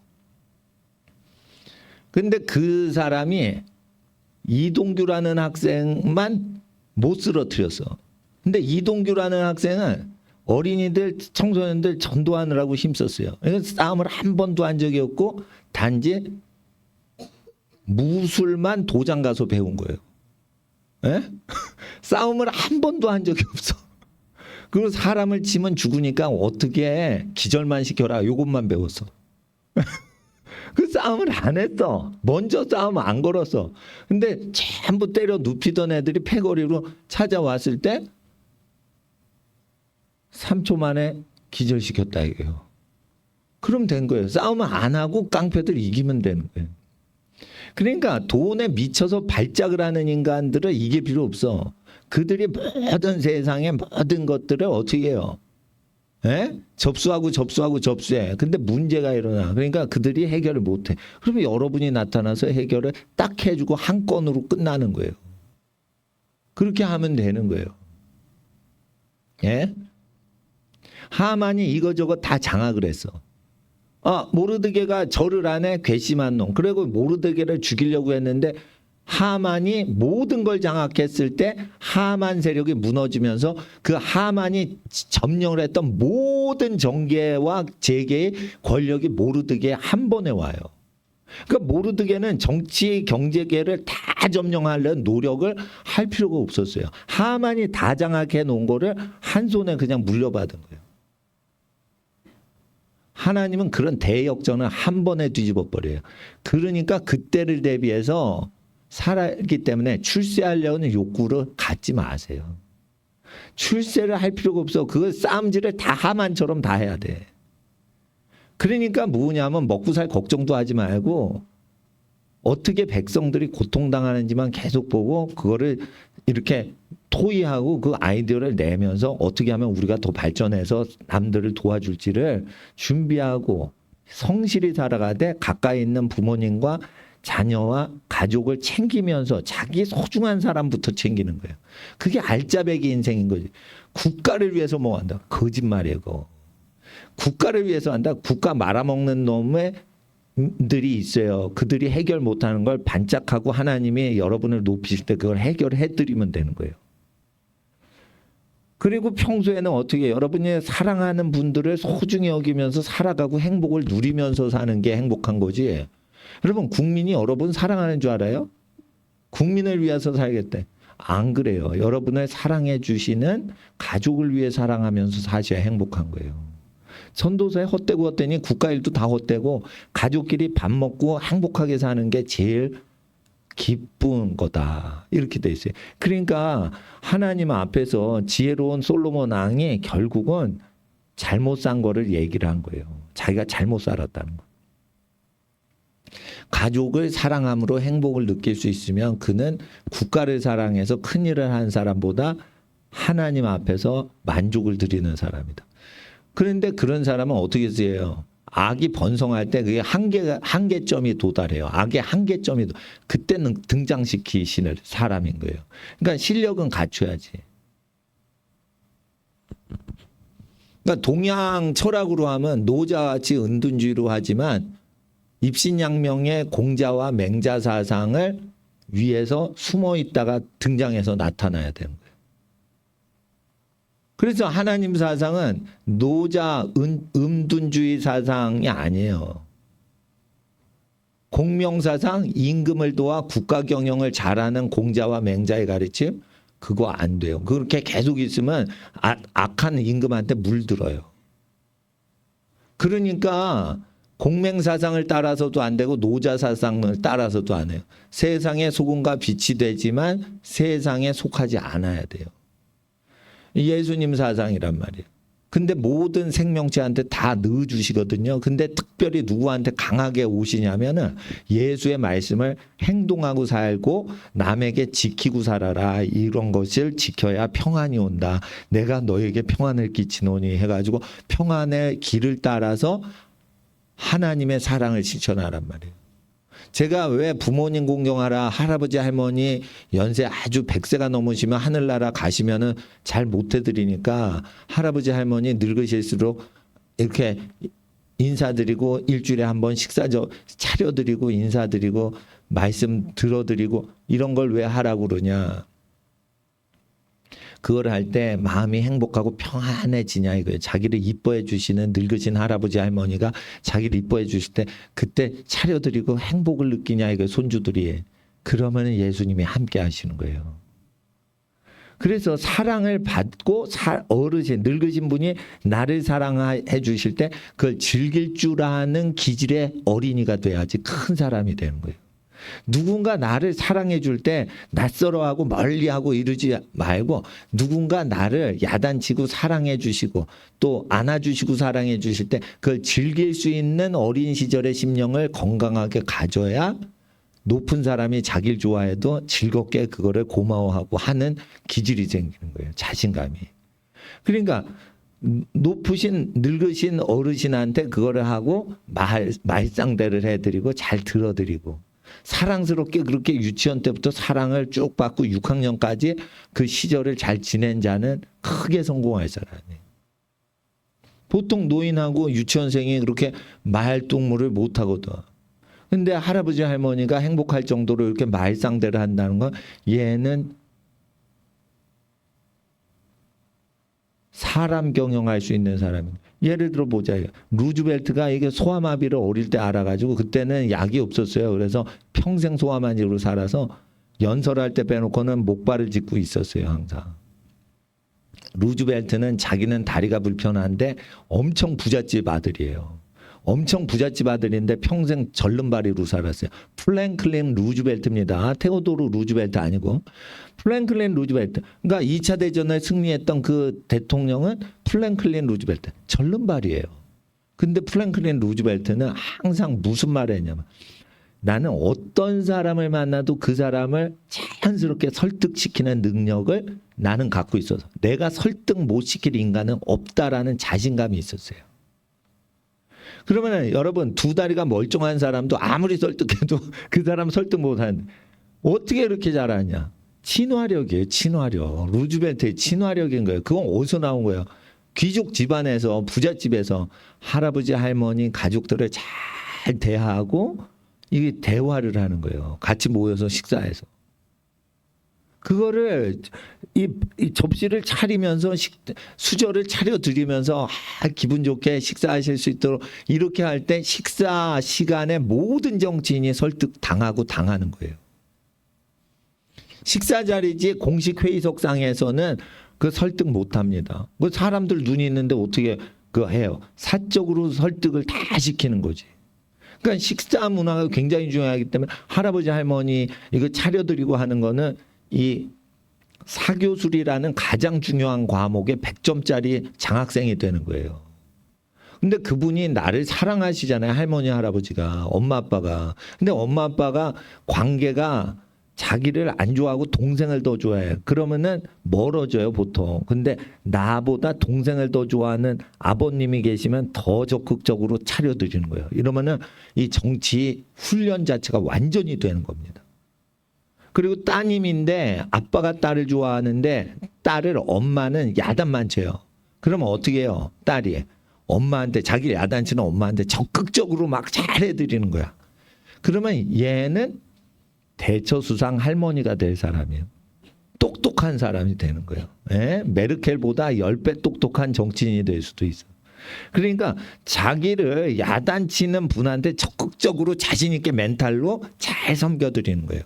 Speaker 1: 근데 그 사람이 이동규라는 학생만 못 쓰러뜨렸어. 근데 이동규라는 학생은 어린이들, 청소년들 전도하느라고 힘썼어요. 그래서 싸움을 한 번도 한 적이 없고 단지 무술만 도장 가서 배운 거예요. 에? 싸움을 한 번도 한 적이 없어. 그리고 사람을 치면 죽으니까 어떻게 기절만 시켜라. 요것만 배웠어. 그 싸움을 안 했어. 먼저 싸움 안 걸었어. 근데 전부 때려 눕히던 애들이 패거리로 찾아왔을 때 3초 만에 기절시켰다 이거예요. 그럼 된 거예요. 싸움을 안 하고 깡패들 이기면 되는 거예요. 그러니까 돈에 미쳐서 발작을 하는 인간들을 이길 필요 없어. 그들이 모든 세상의 모든 것들을 어떻게 해요? 에? 접수하고 접수해. 근데 문제가 일어나. 그러니까 그들이 해결을 못해. 그러면 여러분이 나타나서 해결을 딱 해주고 한 건으로 끝나는 거예요. 그렇게 하면 되는 거예요. 예? 하만이 이거저거 다 장악을 했어. 모르드게가 절을 안 해 괘씸한 놈. 그리고 모르드게를 죽이려고 했는데 하만이 모든 걸 장악했을 때 하만 세력이 무너지면서 그 하만이 점령을 했던 모든 정계와 재계의 권력이 모르드게 한 번에 와요. 그러니까 모르드게는 정치 경제계를 다 점령하려는 노력을 할 필요가 없었어요. 하만이 다 장악해 놓은 거를 한 손에 그냥 물려받은 거예요. 하나님은 그런 대역전을 한 번에 뒤집어 버려요. 그러니까 그때를 대비해서 살았기 때문에 출세하려는 욕구를 갖지 마세요. 출세를 할 필요가 없어. 그걸 싸움질을 다 하만처럼 다 해야 돼. 그러니까 뭐냐면 먹고 살 걱정도 하지 말고 어떻게 백성들이 고통당하는지만 계속 보고 그거를 이렇게 토의하고 그 아이디어를 내면서 어떻게 하면 우리가 더 발전해서 남들을 도와줄지를 준비하고 성실히 살아가되 가까이 있는 부모님과 자녀와 가족을 챙기면서 자기 소중한 사람부터 챙기는 거예요. 그게 알짜배기 인생인 거지. 국가를 위해서 뭐 한다. 거짓말이에요. 그거. 국가를 위해서 한다. 국가 말아먹는 놈의 들이 있어요. 그들이 해결 못하는 걸 반짝하고 하나님이 여러분을 높이실 때 그걸 해결해 드리면 되는 거예요. 그리고 평소에는 어떻게 여러분이 사랑하는 분들을 소중히 여기면서 살아가고 행복을 누리면서 사는 게 행복한 거지. 여러분 국민이 여러분 사랑하는 줄 알아요? 국민을 위해서 살겠대. 안 그래요. 여러분을 사랑해 주시는 가족을 위해 사랑하면서 사셔야 행복한 거예요. 선도사에 헛되고 헛되니 국가 일도 다 헛되고 가족끼리 밥 먹고 행복하게 사는 게 제일 기쁜 거다. 이렇게 돼 있어요. 그러니까 하나님 앞에서 지혜로운 솔로몬 왕이 결국은 잘못 산 거를 얘기를 한 거예요. 자기가 잘못 살았다는 거. 가족을 사랑함으로 행복을 느낄 수 있으면 그는 국가를 사랑해서 큰일을 한 사람보다 하나님 앞에서 만족을 드리는 사람이다. 그런데 그런 사람은 어떻게 쓰여요? 악이 번성할 때 그게 한계점이 도달해요. 악의 한계점이 그때는 등장시키시는 사람인 거예요. 그러니까 실력은 갖춰야지. 그러니까 동양 철학으로 하면 노자같이 은둔주의로 하지만 입신양명의 공자와 맹자 사상을 위해서 숨어 있다가 등장해서 나타나야 되는 거예요. 그래서 하나님 사상은 노자 음둔주의 사상이 아니에요. 공명사상 임금을 도와 국가 경영을 잘하는 공자와 맹자의 가르침 그거 안 돼요. 그렇게 계속 있으면 악한 임금한테 물들어요. 그러니까 공명사상을 따라서도 안 되고 노자사상을 따라서도 안 해요. 세상의 소금과 빛이 되지만 세상에 속하지 않아야 돼요. 예수님 사상이란 말이에요. 근데 모든 생명체한테 다 넣어주시거든요. 근데 특별히 누구한테 강하게 오시냐면은 예수의 말씀을 행동하고 살고 남에게 지키고 살아라. 이런 것을 지켜야 평안이 온다. 내가 너에게 평안을 끼치노니 해가지고 평안의 길을 따라서 하나님의 사랑을 실천하란 말이에요. 제가 왜 부모님 공경하라 할아버지 할머니 연세 아주 100세가 넘으시면 하늘나라 가시면은 잘 못 해드리니까 할아버지 할머니 늙으실수록 이렇게 인사드리고 일주일에 한 번 식사 차려드리고 인사드리고 말씀 들어드리고 이런 걸 왜 하라고 그러냐. 그걸 할 때 마음이 행복하고 평안해지냐 이거예요. 자기를 이뻐해 주시는 늙으신 할아버지 할머니가 자기를 이뻐해 주실 때 그때 차려드리고 행복을 느끼냐 이거예요. 손주들이. 그러면 예수님이 함께 하시는 거예요. 그래서 사랑을 받고 어르신 늙으신 분이 나를 사랑해 주실 때 그걸 즐길 줄 아는 기질의 어린이가 돼야지 큰 사람이 되는 거예요. 누군가 나를 사랑해 줄 때 낯설어하고 멀리하고 이러지 말고 누군가 나를 야단치고 사랑해 주시고 또 안아주시고 사랑해 주실 때 그걸 즐길 수 있는 어린 시절의 심령을 건강하게 가져야 높은 사람이 자기를 좋아해도 즐겁게 그거를 고마워하고 하는 기질이 생기는 거예요. 자신감이. 그러니까 높으신 늙으신 어르신한테 그거를 하고 말상대를 해드리고 잘 들어드리고 사랑스럽게 그렇게 유치원 때부터 사랑을 쭉 받고 6학년까지 그 시절을 잘 지낸 자는 크게 성공할 사람이에요. 보통 노인하고 유치원생이 그렇게 말동무를 못하거든. 근데 할아버지 할머니가 행복할 정도로 이렇게 말상대를 한다는 건 얘는 사람 경영할 수 있는 사람입니다. 예를 들어 보자. 루즈벨트가 이게 소아마비를 어릴 때 알아가지고 그때는 약이 없었어요. 그래서 평생 소아마비로 살아서 연설할 때 빼놓고는 목발을 짚고 있었어요. 항상. 루즈벨트는 자기는 다리가 불편한데 엄청 부잣집 아들이에요. 엄청 부잣집 아들인데 평생 절름발이로 살았어요. 플랭클린 루즈벨트입니다. 테오도르 루즈벨트 아니고 플랭클린 루즈벨트. 그러니까 2차 대전에 승리했던 그 대통령은 플랭클린 루즈벨트. 절름발이에요. 근데 플랭클린 루즈벨트는 항상 무슨 말을 했냐면 나는 어떤 사람을 만나도 그 사람을 자연스럽게 설득시키는 능력을 나는 갖고 있어서 내가 설득 못 시킬 인간은 없다라는 자신감이 있었어요. 그러면 여러분 두 다리가 멀쩡한 사람도 아무리 설득해도 그 사람 설득 못하는데 어떻게 이렇게 잘하냐. 친화력이에요. 친화력. 루즈벨트의 친화력인 거예요. 그건 어디서 나온 거예요. 귀족 집안에서 부잣집에서 할아버지 할머니 가족들을 잘 대하고 이게 대화를 하는 거예요. 같이 모여서 식사해서. 그거를 이 접시를 차리면서 수저를 차려 드리면서 기분 좋게 식사하실 수 있도록 이렇게 할 때 식사 시간에 모든 정치인이 설득 당하고 당하는 거예요. 식사 자리지 공식 회의석상에서는 그 설득 못 합니다. 그 사람들 눈이 있는데 어떻게 그 해요? 사적으로 설득을 다 시키는 거지. 그러니까 식사 문화가 굉장히 중요하기 때문에 할아버지 할머니 이거 차려드리고 하는 거는 이 사교술이라는 가장 중요한 과목에 100점짜리 장학생이 되는 거예요. 근데 그분이 나를 사랑하시잖아요. 할머니 할아버지가 엄마 아빠가. 근데 엄마 아빠가 관계가 자기를 안 좋아하고 동생을 더 좋아해요. 그러면은 멀어져요 보통. 근데 나보다 동생을 더 좋아하는 아버님이 계시면 더 적극적으로 차려드리는 거예요. 이러면은 이 정치 훈련 자체가 완전히 되는 겁니다. 그리고 따님인데 아빠가 딸을 좋아하는데 딸을 엄마는 야단만 쳐요. 그러면 어떻게 해요? 딸이 엄마한테 자기 야단치는 엄마한테 적극적으로 막 잘해드리는 거야. 그러면 얘는 대처수상 할머니가 될 사람이에요. 똑똑한 사람이 되는 거예요. 예? 메르켈보다 10배 똑똑한 정치인이 될 수도 있어요. 그러니까 자기를 야단치는 분한테 적극적으로 자신 있게 멘탈로 잘 섬겨드리는 거예요.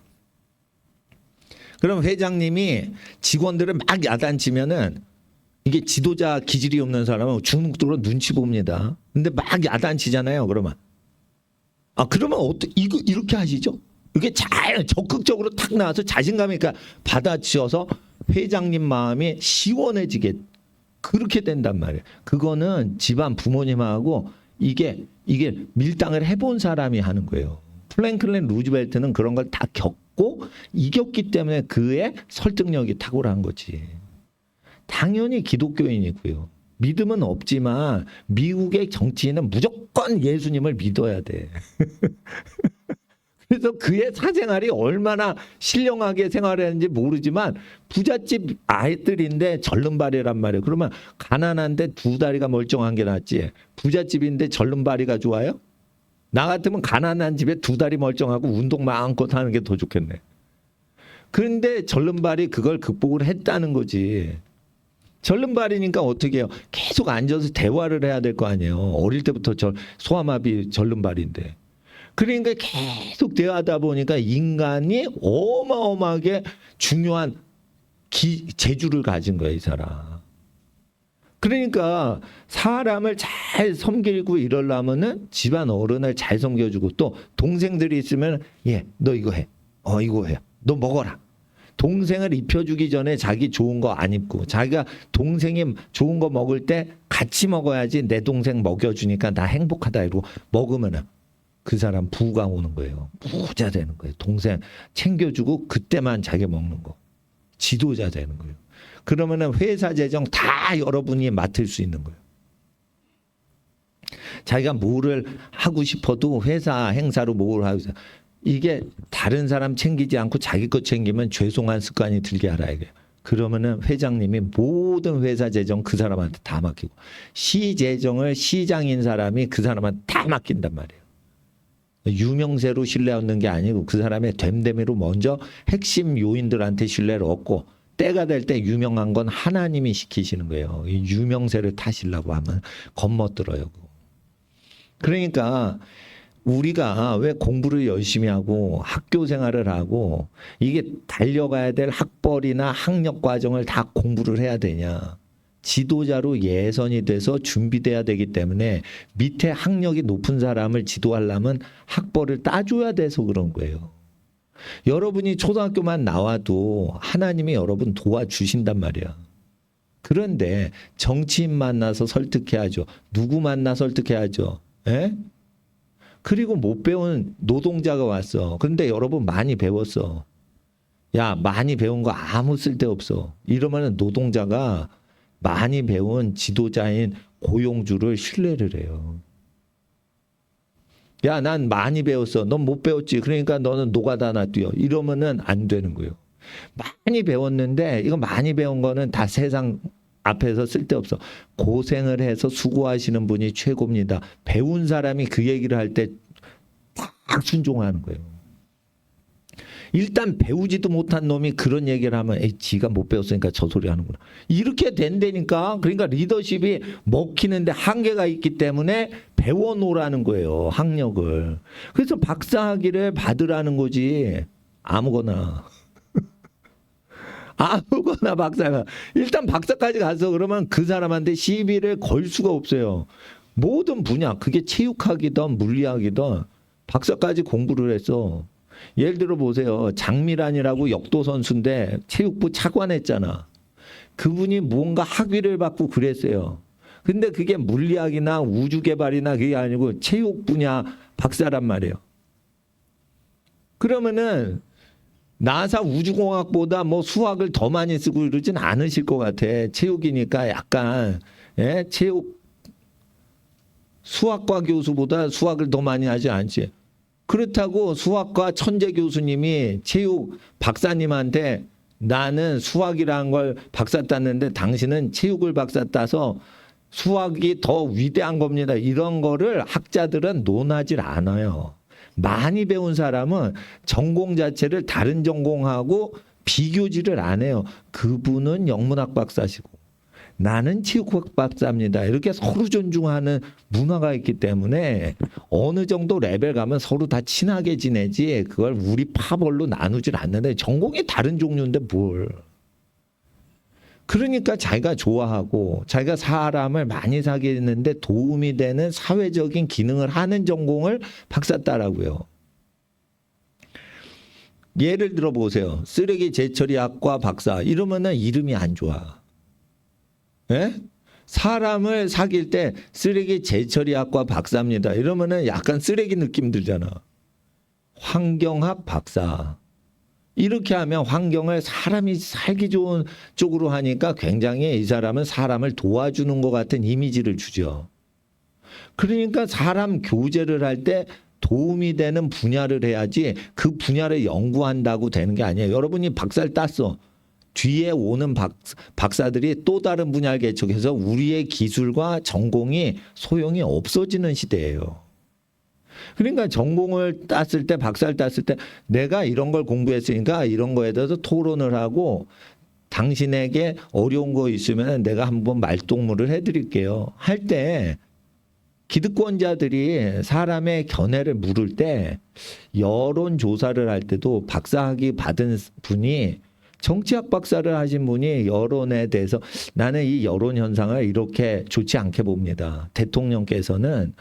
Speaker 1: 그럼 회장님이 직원들을 막 야단치면은 이게 지도자 기질이 없는 사람은 중국도로 눈치 봅니다. 근데 막 야단치잖아요. 그러면 그러면 이렇게 하시죠? 이게 잘 적극적으로 탁 나와서 자신감 있게 받아치어서 회장님 마음이 시원해지게 그렇게 된단 말이에요. 그거는 집안 부모님하고 이게 밀당을 해본 사람이 하는 거예요. 플랭클린 루즈벨트는 그런 걸 다 겪고 이겼기 때문에 그의 설득력이 탁월한 거지. 당연히 기독교인이고요. 믿음은 없지만 미국의 정치인은 무조건 예수님을 믿어야 돼. 그래서 그의 사생활이 얼마나 신령하게 생활했는지 모르지만 부잣집 아이들인데 절름발이란 말이에요. 그러면 가난한데 두 다리가 멀쩡한 게 낫지. 부잣집인데 절름발이가 좋아요? 나 같으면 가난한 집에 두 다리 멀쩡하고 운동 마음껏 하는 게 더 좋겠네. 그런데 절름발이 그걸 극복을 했다는 거지. 절름발이니까 어떻게 해요? 계속 앉아서 대화를 해야 될 거 아니에요. 어릴 때부터 소아마비 절름발인데. 그러니까 계속 대화하다 보니까 인간이 어마어마하게 중요한 재주를 가진 거예요, 이 사람. 그러니까 사람을 잘 섬기고 이러려면은 집안 어른을 잘 섬겨주고 또 동생들이 있으면 너 이거 해. 이거 해. 너 먹어라. 동생을 입혀주기 전에 자기 좋은 거 안 입고 자기가 동생이 좋은 거 먹을 때 같이 먹어야지 내 동생 먹여주니까 나 행복하다 이러고 먹으면은 그 사람 부가 오는 거예요. 부자 되는 거예요. 동생 챙겨주고 그때만 자기 먹는 거. 지도자 되는 거예요. 그러면은 회사 재정 다 여러분이 맡을 수 있는 거예요. 자기가 뭐를 하고 싶어도 회사 행사로 뭘 하고 있어요. 이게 다른 사람 챙기지 않고 자기 거 챙기면 죄송한 습관이 들게 알아야 돼요. 그러면은 회장님이 모든 회사 재정 그 사람한테 다 맡기고 시 재정을 시장인 사람이 그 사람한테 다 맡긴단 말이에요. 유명세로 신뢰 얻는 게 아니고 그 사람의 됨됨이로 먼저 핵심 요인들한테 신뢰를 얻고 때가 될 때 유명한 건 하나님이 시키시는 거예요. 이 유명세를 타시려고 하면 겁먹들어요. 그러니까 우리가 왜 공부를 열심히 하고 학교 생활을 하고 이게 달려가야 될 학벌이나 학력 과정을 다 공부를 해야 되냐. 지도자로 예선이 돼서 준비돼야 되기 때문에 밑에 학력이 높은 사람을 지도하려면 학벌을 따줘야 돼서 그런 거예요. 여러분이 초등학교만 나와도 하나님이 여러분 도와주신단 말이야. 그런데 정치인 만나서 설득해야죠. 누구 만나 설득해야죠. 에? 그리고 못 배운 노동자가 왔어. 그런데 여러분 많이 배웠어. 야, 많이 배운 거 아무 쓸데없어. 이러면 노동자가 많이 배운 지도자인 고용주를 신뢰를 해요. 야, 난 많이 배웠어. 넌 못 배웠지. 그러니까 너는 노가다나 뛰어. 이러면은 안 되는 거예요. 많이 배웠는데 이거 많이 배운 거는 다 세상 앞에서 쓸데없어. 고생을 해서 수고하시는 분이 최고입니다. 배운 사람이 그 얘기를 할 때 딱 순종하는 거예요. 일단 배우지도 못한 놈이 그런 얘기를 하면 에이, 지가 못 배웠으니까 저 소리 하는구나. 이렇게 된다니까. 그러니까 리더십이 먹히는데 한계가 있기 때문에 배워놓으라는 거예요. 학력을. 그래서 박사학위를 받으라는 거지. 아무거나. 아무거나 박사가. 일단 박사까지 가서 그러면 그 사람한테 시비를 걸 수가 없어요. 모든 분야. 그게 체육학이든 물리학이든 박사까지 공부를 했어. 예를 들어 보세요. 장미란이라고 역도 선수인데 체육부 차관했잖아. 그분이 뭔가 학위를 받고 그랬어요. 근데 그게 물리학이나 우주개발이나 그게 아니고 체육 분야 박사란 말이에요. 그러면은 나사 우주공학보다 뭐 수학을 더 많이 쓰고 이러진 않으실 것 같아. 체육이니까 약간 체육 수학과 교수보다 수학을 더 많이 하지 않지. 그렇다고 수학과 천재 교수님이 체육 박사님한테 나는 수학이라는 걸 박사 땄는데 당신은 체육을 박사 따서 수학이 더 위대한 겁니다. 이런 거를 학자들은 논하질 않아요. 많이 배운 사람은 전공 자체를 다른 전공하고 비교지를 안 해요. 그분은 영문학 박사시고 나는 체육학 박사입니다. 이렇게 서로 존중하는 문화가 있기 때문에 어느 정도 레벨 가면 서로 다 친하게 지내지 그걸 우리 파벌로 나누질 않는데 전공이 다른 종류인데 뭘. 그러니까 자기가 좋아하고 자기가 사람을 많이 사귀는데 도움이 되는 사회적인 기능을 하는 전공을 박사 따라고요. 예를 들어 보세요. 쓰레기 재처리학과 박사 이러면은 이름이 안 좋아. 예? 사람을 사귈 때 쓰레기 재처리학과 박사입니다. 이러면은 약간 쓰레기 느낌 들잖아. 환경학 박사. 이렇게 하면 환경을 사람이 살기 좋은 쪽으로 하니까 굉장히 이 사람은 사람을 도와주는 것 같은 이미지를 주죠. 그러니까 사람 교제를 할 때 도움이 되는 분야를 해야지 그 분야를 연구한다고 되는 게 아니에요. 여러분이 박사를 땄어. 뒤에 오는 박사들이 또 다른 분야를 개척해서 우리의 기술과 전공이 소용이 없어지는 시대예요. 그러니까 전공을 땄을 때 박사를 땄을 때 내가 이런 걸 공부했으니까 이런 거에 대해서 토론을 하고 당신에게 어려운 거 있으면 내가 한번 말동무를 해드릴게요. 할 때 기득권자들이 사람의 견해를 물을 때 여론조사를 할 때도 박사학위 받은 분이 정치학 박사를 하신 분이 여론에 대해서 나는 이 여론 현상을 이렇게 좋지 않게 봅니다. 대통령께서는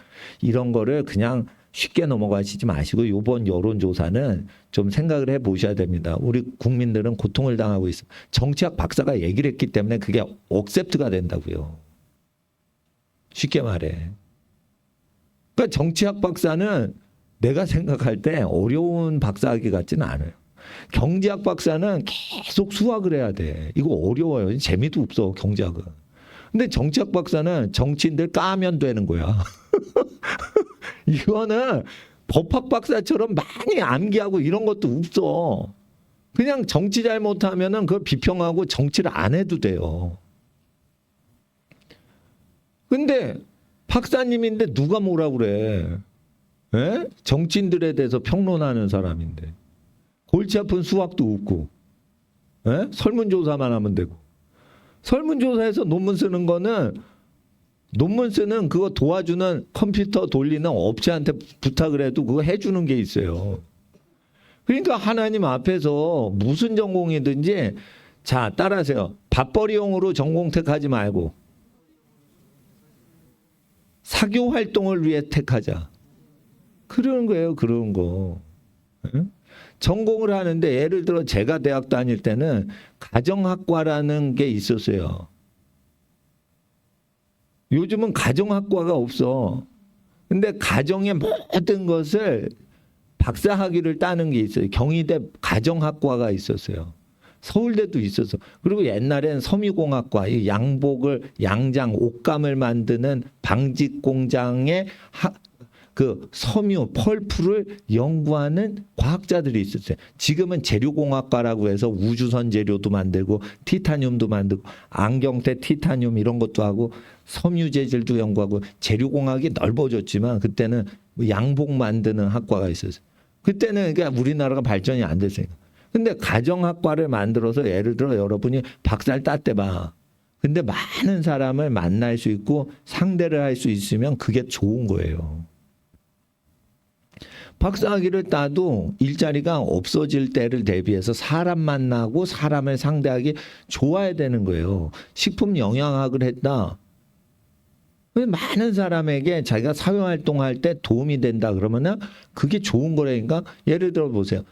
Speaker 1: 이런 거를 그냥 쉽게 넘어가시지 마시고 이번 여론조사는 좀 생각을 해보셔야 됩니다. 우리 국민들은 고통을 당하고 있습니다. 정치학 박사가 얘기를 했기 때문에 그게 억셉트가 된다고요. 쉽게 말해. 그러니까 정치학 박사는 내가 생각할 때 어려운 박사학위 같지는 않아요. 경제학 박사는 계속 수학을 해야 돼. 이거 어려워요. 재미도 없어 경제학은. 근데 정치학 박사는 정치인들 까면 되는 거야. 이거는 법학 박사처럼 많이 암기하고 이런 것도 없어. 그냥 정치 잘못하면은 그걸 비평하고 정치를 안 해도 돼요. 근데 박사님인데 누가 뭐라 그래? 에? 정치인들에 대해서 평론하는 사람인데. 골치 아픈 수학도 없고. 에? 설문조사만 하면 되고. 설문조사에서 논문 쓰는 거는 논문 쓰는 그거 도와주는 컴퓨터 돌리는 업체한테 부탁을 해도 그거 해주는 게 있어요. 그러니까 하나님 앞에서 무슨 전공이든지 자, 따라하세요. 밥벌이용으로 전공 택하지 말고 사교 활동을 위해 택하자. 그러는 거예요. 그런 거. 응? 전공을 하는데 예를 들어 제가 대학 다닐 때는 가정학과라는 게 있었어요. 요즘은 가정학과가 없어. 근데 가정의 모든 것을 박사학위를 따는 게 있어요. 경희대 가정학과가 있었어요. 서울대도 있었어. 그리고 옛날엔 섬유공학과, 이 양복을 양장 옷감을 만드는 방직 공장의 그 섬유 펄프를 연구하는 과학자들이 있었어요. 지금은 재료공학과라고 해서 우주선 재료도 만들고 티타늄도 만들고 안경테 티타늄 이런 것도 하고 섬유 재질도 연구하고 재료공학이 넓어졌지만 그때는 양복 만드는 학과가 있었어요. 그때는 그러니까 우리나라가 발전이 안 됐으니까. 근데 가정학과를 만들어서 예를 들어 여러분이 박사를 땄대 봐. 근데 많은 사람을 만날 수 있고 상대를 할 수 있으면 그게 좋은 거예요. 박사학위를 따도 일자리가 없어질 때를 대비해서 사람 만나고 사람을 상대하기 좋아야 되는 거예요. 식품 영양학을 했다. 많은 사람에게 자기가 사회활동할 때 도움이 된다 그러면은 그게 좋은 거라니까. 예를 들어 보세요.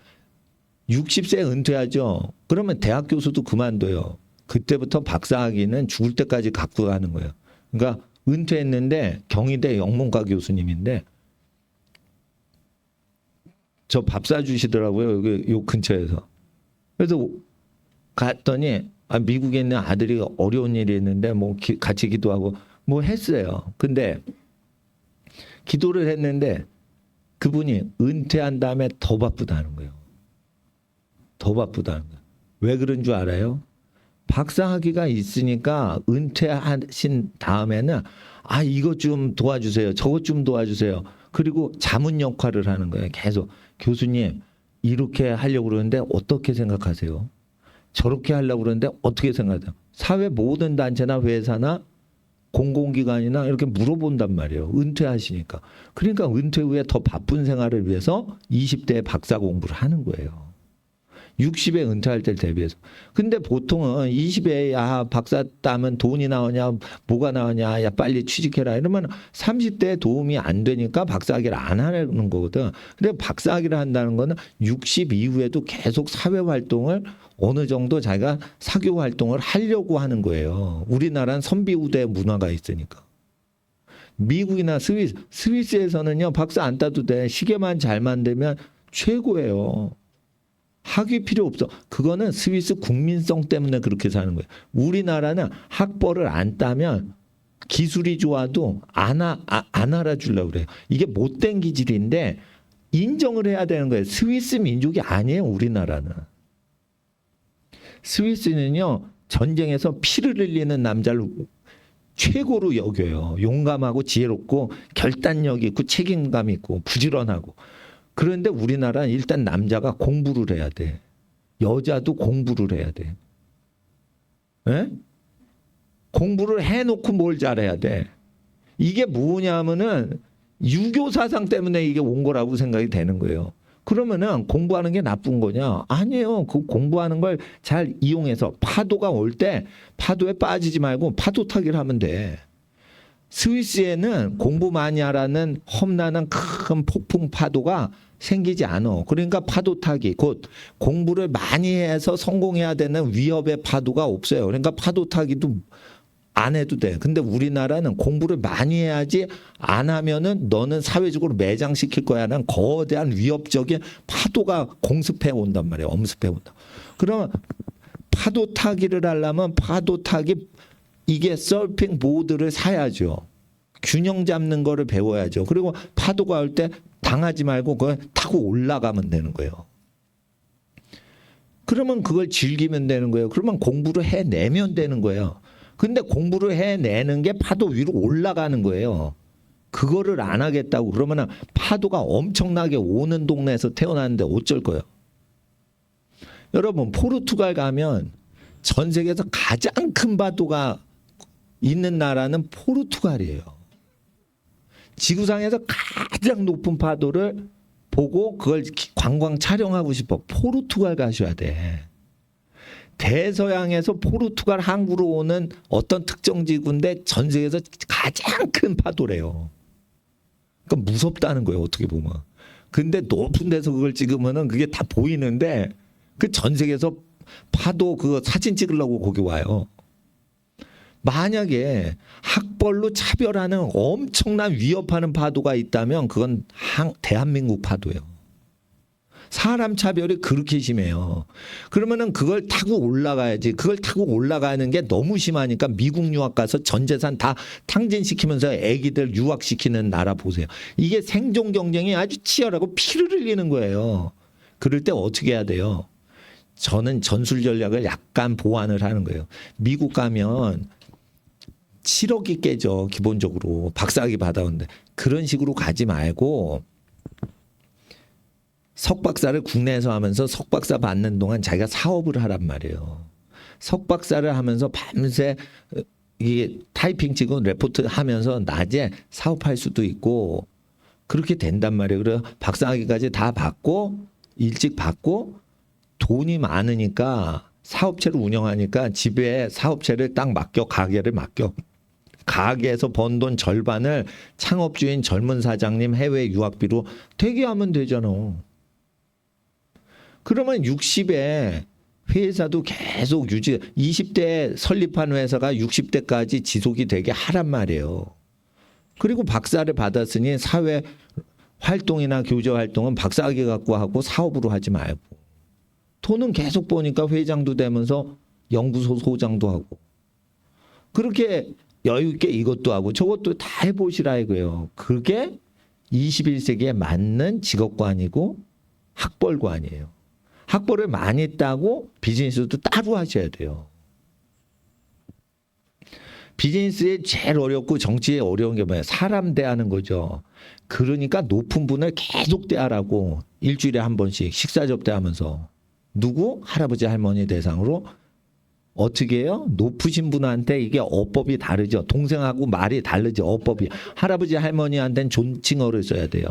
Speaker 1: 60세 은퇴하죠. 그러면 대학 교수도 그만둬요. 그때부터 박사학위는 죽을 때까지 갖고 가는 거예요. 그러니까 은퇴했는데 경희대 영문과 교수님인데 저 밥 사주시더라고요. 여기 요 근처에서. 그래서 갔더니 미국에 있는 아들이 어려운 일이 있는데 뭐 같이 기도하고 뭐 했어요. 근데 기도를 했는데 그분이 은퇴한 다음에 더 바쁘다는 거예요. 더 바쁘다는 거예요. 왜 그런 줄 알아요? 박사학위가 있으니까 은퇴하신 다음에는 이것 좀 도와주세요. 저것 좀 도와주세요. 그리고 자문 역할을 하는 거예요. 계속. 교수님 이렇게 하려고 그러는데 어떻게 생각하세요? 저렇게 하려고 그러는데 어떻게 생각하세요? 사회 모든 단체나 회사나 공공기관이나 이렇게 물어본단 말이에요. 은퇴하시니까. 그러니까 은퇴 후에 더 바쁜 생활을 위해서 20대에 박사 공부를 하는 거예요. 60에 은퇴할 때를 대비해서. 근데 보통은 20에 박사 따면 돈이 나오냐 뭐가 나오냐 야 빨리 취직해라 이러면 30대에 도움이 안 되니까 박사학위를 안 하는 거거든. 근데 박사학위를 한다는 거는 60 이후에도 계속 사회활동을 어느 정도 자기가 사교 활동을 하려고 하는 거예요. 우리나라는 선비우대 문화가 있으니까. 미국이나 스위스에서는요 박사 안 따도 돼. 시계만 잘 만들면 최고예요. 학위 필요 없어. 그거는 스위스 국민성 때문에 그렇게 사는 거예요. 우리나라는 학벌을 안 따면 기술이 좋아도 안 알아주려고 그래요. 이게 못된 기질인데 인정을 해야 되는 거예요. 스위스 민족이 아니에요. 우리나라는. 스위스는요. 전쟁에서 피를 흘리는 남자를 최고로 여겨요. 용감하고 지혜롭고 결단력 있고 책임감 있고 부지런하고. 그런데 우리나라는 일단 남자가 공부를 해야 돼. 여자도 공부를 해야 돼. 에? 공부를 해놓고 뭘 잘해야 돼. 이게 뭐냐면은 유교 사상 때문에 이게 온 거라고 생각이 되는 거예요. 그러면은 공부하는 게 나쁜 거냐? 아니에요. 그 공부하는 걸 잘 이용해서 파도가 올 때 파도에 빠지지 말고 파도 타기를 하면 돼. 스위스에는 공부 많이 하라는 험난한 큰 폭풍 파도가 생기지 않아. 그러니까 파도 타기 곧 공부를 많이 해서 성공해야 되는 위협의 파도가 없어요. 그러니까 파도 타기도 안 해도 돼. 근데 우리나라는 공부를 많이 해야지 안 하면은 너는 사회적으로 매장시킬 거야라는 거대한 위협적인 파도가 공습해 온단 말이에요. 엄습해 온다. 그러면 파도 타기를 하려면 파도 타기 이게 서핑 보드를 사야죠. 균형 잡는 거를 배워야죠. 그리고 파도가 올 때 당하지 말고 그걸 타고 올라가면 되는 거예요. 그러면 그걸 즐기면 되는 거예요. 그러면 공부를 해내면 되는 거예요. 근데 공부를 해내는 게 파도 위로 올라가는 거예요. 그거를 안 하겠다고 그러면 파도가 엄청나게 오는 동네에서 태어났는데 어쩔 거예요. 여러분 포르투갈 가면 전 세계에서 가장 큰 파도가 있는 나라는 포르투갈이에요. 지구상에서 가장 높은 파도를 보고 그걸 관광 촬영하고 싶어. 포르투갈 가셔야 돼. 대서양에서 포르투갈 항구로 오는 어떤 특정 지구인데 전 세계에서 가장 큰 파도래요. 그러니까 무섭다는 거예요, 어떻게 보면. 근데 높은 데서 그걸 찍으면은 그게 다 보이는데 그 전 세계에서 파도 그거 사진 찍으려고 거기 와요. 만약에 학벌로 차별하는 엄청난 위협하는 파도가 있다면 그건 대한민국 파도예요. 사람 차별이 그렇게 심해요. 그러면은 그걸 타고 올라가야지. 그걸 타고 올라가는 게 너무 심하니까 미국 유학 가서 전 재산 다 탕진시키면서 애기들 유학시키는 나라 보세요. 이게 생존 경쟁이 아주 치열하고 피를 흘리는 거예요. 그럴 때 어떻게 해야 돼요? 저는 전술 전략을 약간 보완을 하는 거예요. 미국 가면 7억이 깨져 기본적으로 박사학위 받아오는데 그런 식으로 가지 말고 석박사를 국내에서 하면서 석박사 받는 동안 자기가 사업을 하란 말이에요. 석박사를 하면서 밤새 이게 타이핑 치고 레포트 하면서 낮에 사업할 수도 있고 그렇게 된단 말이에요. 그래서 박사학위까지 다 받고 일찍 받고 돈이 많으니까 사업체를 운영하니까 집에 사업체를 딱 맡겨 가게를 맡겨. 가게에서 번 돈 절반을 창업주인 젊은 사장님 해외 유학비로 대기하면 되잖아. 그러면 60에 회사도 계속 유지, 20대 설립한 회사가 60대까지 지속이 되게 하란 말이에요. 그리고 박사를 받았으니 사회 활동이나 교제 활동은 박사학위 갖고 하고 사업으로 하지 말고. 돈은 계속 버니까 회장도 되면서 연구소 소장도 하고. 그렇게 여유 있게 이것도 하고 저것도 다 해보시라 이거예요. 그게 21세기에 맞는 직업관이고 학벌관이에요. 학벌을 많이 따고 비즈니스도 따로 하셔야 돼요. 비즈니스에 제일 어렵고 정치에 어려운 게 뭐예요? 사람 대하는 거죠. 그러니까 높은 분을 계속 대하라고 일주일에 한 번씩 식사 접대하면서 누구? 할아버지 할머니 대상으로 어떻게 해요? 높으신 분한테 이게 어법이 다르죠. 동생하고 말이 다르죠. 어법이. 할아버지 할머니한테는 존칭어를 써야 돼요.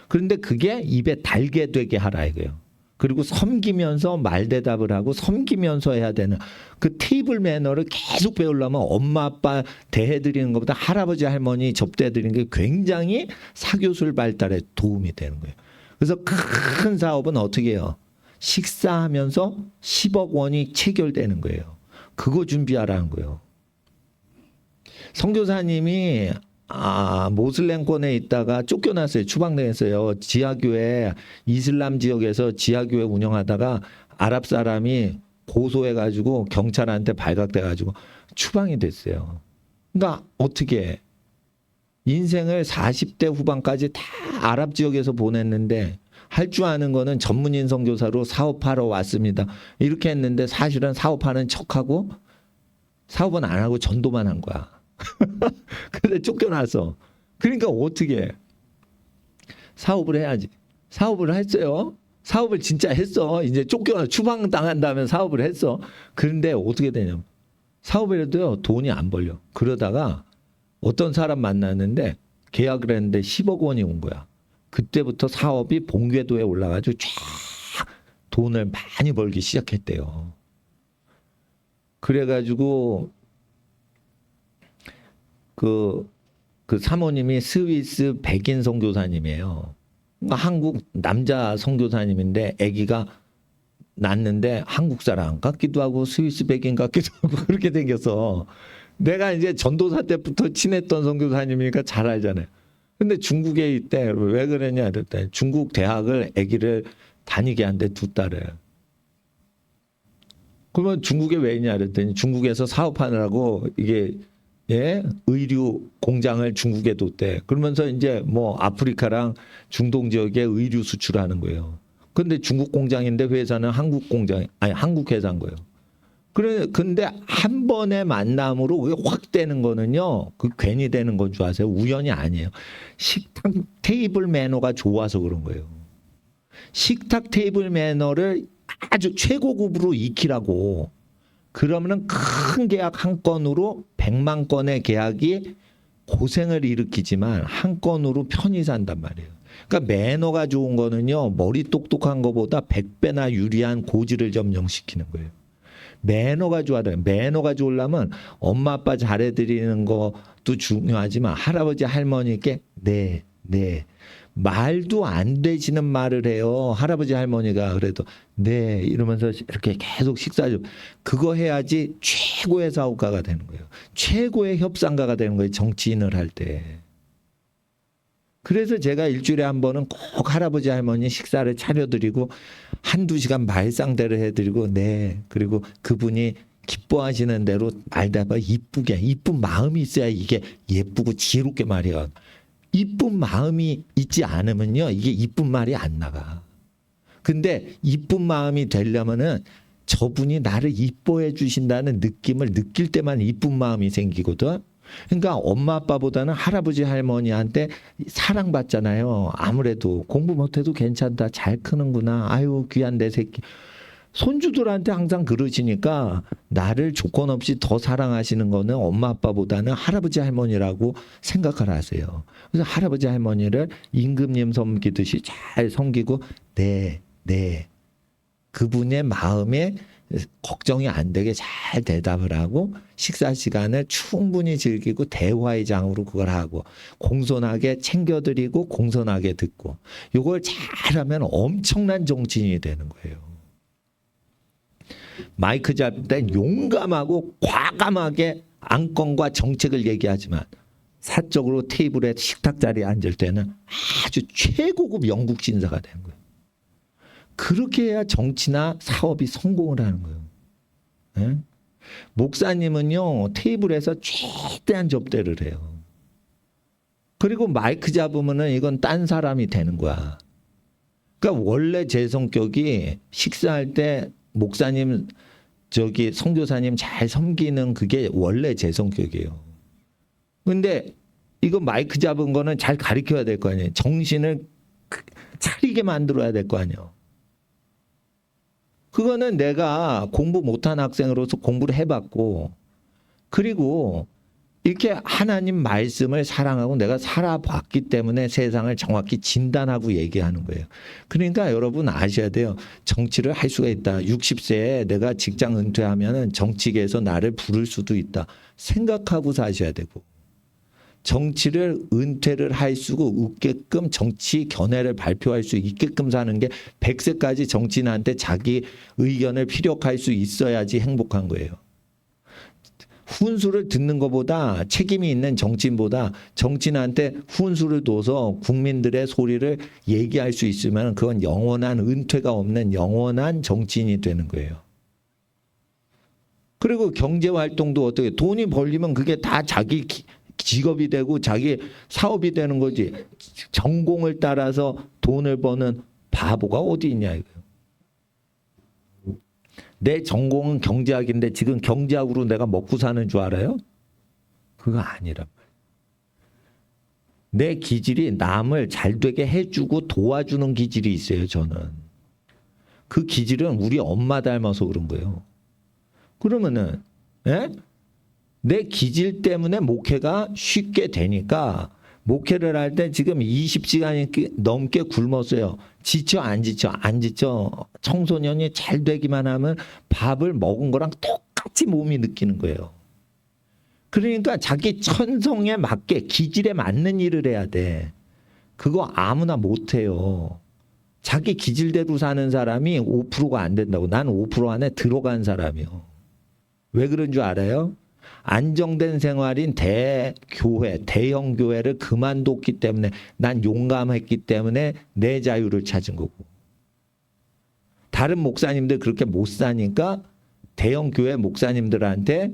Speaker 1: 그런데 그게 입에 달게 되게 하라 이거예요. 그리고 섬기면서 말대답을 하고 섬기면서 해야 되는 그 테이블 매너를 계속 배우려면 엄마 아빠 대해드리는 것보다 할아버지 할머니 접대해드리는 게 굉장히 사교술 발달에 도움이 되는 거예요. 그래서 큰 사업은 어떻게 해요? 식사하면서 10억 원이 체결되는 거예요. 그거 준비하라는 거예요. 선교사님이 모슬렘권에 있다가 쫓겨났어요. 추방당했어요. 지하교회 이슬람 지역에서 지하교회 운영하다가 아랍 사람이 고소해가지고 경찰한테 발각돼가지고 추방이 됐어요. 그러니까 어떻게 해? 인생을 40대 후반까지 다 아랍 지역에서 보냈는데 할 줄 아는 거는 전문인 선교사로 사업하러 왔습니다. 이렇게 했는데 사실은 사업하는 척하고 사업은 안 하고 전도만 한 거야. 근데 쫓겨나서. 그러니까 어떻게 해? 사업을 해야지. 사업을 했어요. 사업을 진짜 했어. 이제 쫓겨나 추방당한다면 사업을 했어. 그런데 어떻게 되냐면 사업을 해도요 돈이 안 벌려. 그러다가 어떤 사람 만났는데 계약을 했는데 10억 원이 온 거야. 그때부터 사업이 본궤도에 올라가지고 쫙 돈을 많이 벌기 시작했대요. 그래가지고 그 사모님이 스위스 백인 선교사님이에요. 그러니까 한국 남자 선교사님인데 아기가 낳는데 한국 사람 같기도 하고 스위스 백인 같기도 하고 그렇게 생겨서 내가 이제 전도사 때부터 친했던 선교사님이니까 잘 알잖아요. 근데 중국에 있대. 왜 그러냐 그랬더니 중국 대학을 아기를 다니게 한대 두 딸을. 그러면 중국에 왜 있냐 그랬더니 중국에서 사업하느라고 이게 의류 공장을 중국에 뒀대. 그러면서 이제 뭐 아프리카랑 중동 지역에 의류 수출하는 거예요. 근데 중국 공장인데 회사는 한국 공장 한국 회사인 거예요. 근데 한 번의 만남으로 확 되는 거는요, 그 괜히 되는 건 줄 아세요? 우연이 아니에요. 식탁 테이블 매너가 좋아서 그런 거예요. 식탁 테이블 매너를 아주 최고급으로 익히라고. 그러면은 큰 계약 한 건으로 100만 건의 계약이 고생을 일으키지만 한 건으로 편히 산단 말이에요. 그러니까 매너가 좋은 거는요, 머리 똑똑한 것보다 100배나 유리한 고지를 점령시키는 거예요. 매너가 좋아야 돼. 매너가 좋으려면 엄마 아빠 잘해드리는 것도 중요하지만 할아버지 할머니께 네, 네. 말도 안 되시는 말을 해요. 할아버지 할머니가 그래도 네 이러면서 이렇게 계속 식사 좀 그거 해야지 최고의 사업가가 되는 거예요. 최고의 협상가가 되는 거예요. 정치인을 할 때. 그래서 제가 일주일에 한 번은 꼭 할아버지 할머니 식사를 차려드리고 한두 시간 말상대를 해드리고 네 그리고 그분이 기뻐하시는 대로 말다가 이쁘게 이쁜 마음이 있어야 이게 예쁘고 지혜롭게 말이야. 이쁜 마음이 있지 않으면요 이게 이쁜 말이 안 나가. 근데 이쁜 마음이 되려면은 저분이 나를 이뻐해 주신다는 느낌을 느낄 때만 이쁜 마음이 생기거든. 그러니까 엄마 아빠보다는 할아버지 할머니한테 사랑받잖아요. 아무래도 공부 못해도 괜찮다. 잘 크는구나. 아유 귀한 내 새끼. 손주들한테 항상 그러시니까 나를 조건 없이 더 사랑하시는 거는 엄마 아빠보다는 할아버지 할머니라고 생각을 하세요. 그래서 할아버지 할머니를 임금님 섬기듯이 잘 섬기고 네, 네. 그분의 마음에 걱정이 안 되게 잘 대답을 하고 식사 시간을 충분히 즐기고 대화의 장으로 그걸 하고 공손하게 챙겨드리고 공손하게 듣고 이걸 잘하면 엄청난 정치인이 되는 거예요. 마이크 잡을 때 용감하고 과감하게 안건과 정책을 얘기하지만 사적으로 테이블에 식탁 자리에 앉을 때는 아주 최고급 영국 신사가 되는 거예요. 그렇게 해야 정치나 사업이 성공을 하는 거예요. 네? 목사님은요 테이블에서 최대한 접대를 해요. 그리고 마이크 잡으면은 이건 딴 사람이 되는 거야. 그러니까 원래 제 성격이 식사할 때 목사님 저기 선교사님 잘 섬기는 그게 원래 제 성격이에요. 근데 이거 마이크 잡은 거는 잘 가르쳐야 될 거 아니에요. 정신을 차리게 만들어야 될 거 아니에요. 그거는 내가 공부 못한 학생으로서 공부를 해봤고 그리고 이렇게 하나님 말씀을 사랑하고 내가 살아봤기 때문에 세상을 정확히 진단하고 얘기하는 거예요. 그러니까 여러분 아셔야 돼요. 정치를 할 수가 있다. 60세에 내가 직장 은퇴하면 정치계에서 나를 부를 수도 있다. 생각하고 사셔야 되고 정치를 은퇴를 할 수 있게끔 정치 견해를 발표할 수 있게끔 사는 게 100세까지 정치인한테 자기 의견을 피력할 수 있어야지 행복한 거예요. 훈수를 듣는 것보다 책임이 있는 정치인보다 정치인한테 훈수를 둬서 국민들의 소리를 얘기할 수 있으면 그건 영원한 은퇴가 없는 영원한 정치인이 되는 거예요. 그리고 경제활동도 어떻게 돈이 벌리면 그게 다 자기 직업이 되고 자기 사업이 되는 거지. 전공을 따라서 돈을 버는 바보가 어디 있냐 이거예요. 내 전공은 경제학인데 지금 경제학으로 내가 먹고 사는 줄 알아요? 그거 아니란 말이에요. 내 기질이 남을 잘 되게 해주고 도와주는 기질이 있어요. 저는. 그 기질은 우리 엄마 닮아서 그런 거예요. 그러면은 내 기질 때문에 목회가 쉽게 되니까 목회를 할 때 지금 20시간이 넘게 굶었어요. 지쳐 안 지쳐? 안 지쳐. 청소년이 잘 되기만 하면 밥을 먹은 거랑 똑같이 몸이 느끼는 거예요. 그러니까 자기 천성에 맞게 기질에 맞는 일을 해야 돼. 그거 아무나 못해요. 자기 기질대로 사는 사람이 5%가 안 된다고. 나는 5% 안에 들어간 사람이요. 왜 그런 줄 알아요? 안정된 생활인 대교회, 대형 교회를 그만뒀기 때문에 난 용감했기 때문에 내 자유를 찾은 거고. 다른 목사님들 그렇게 못 사니까 대형 교회 목사님들한테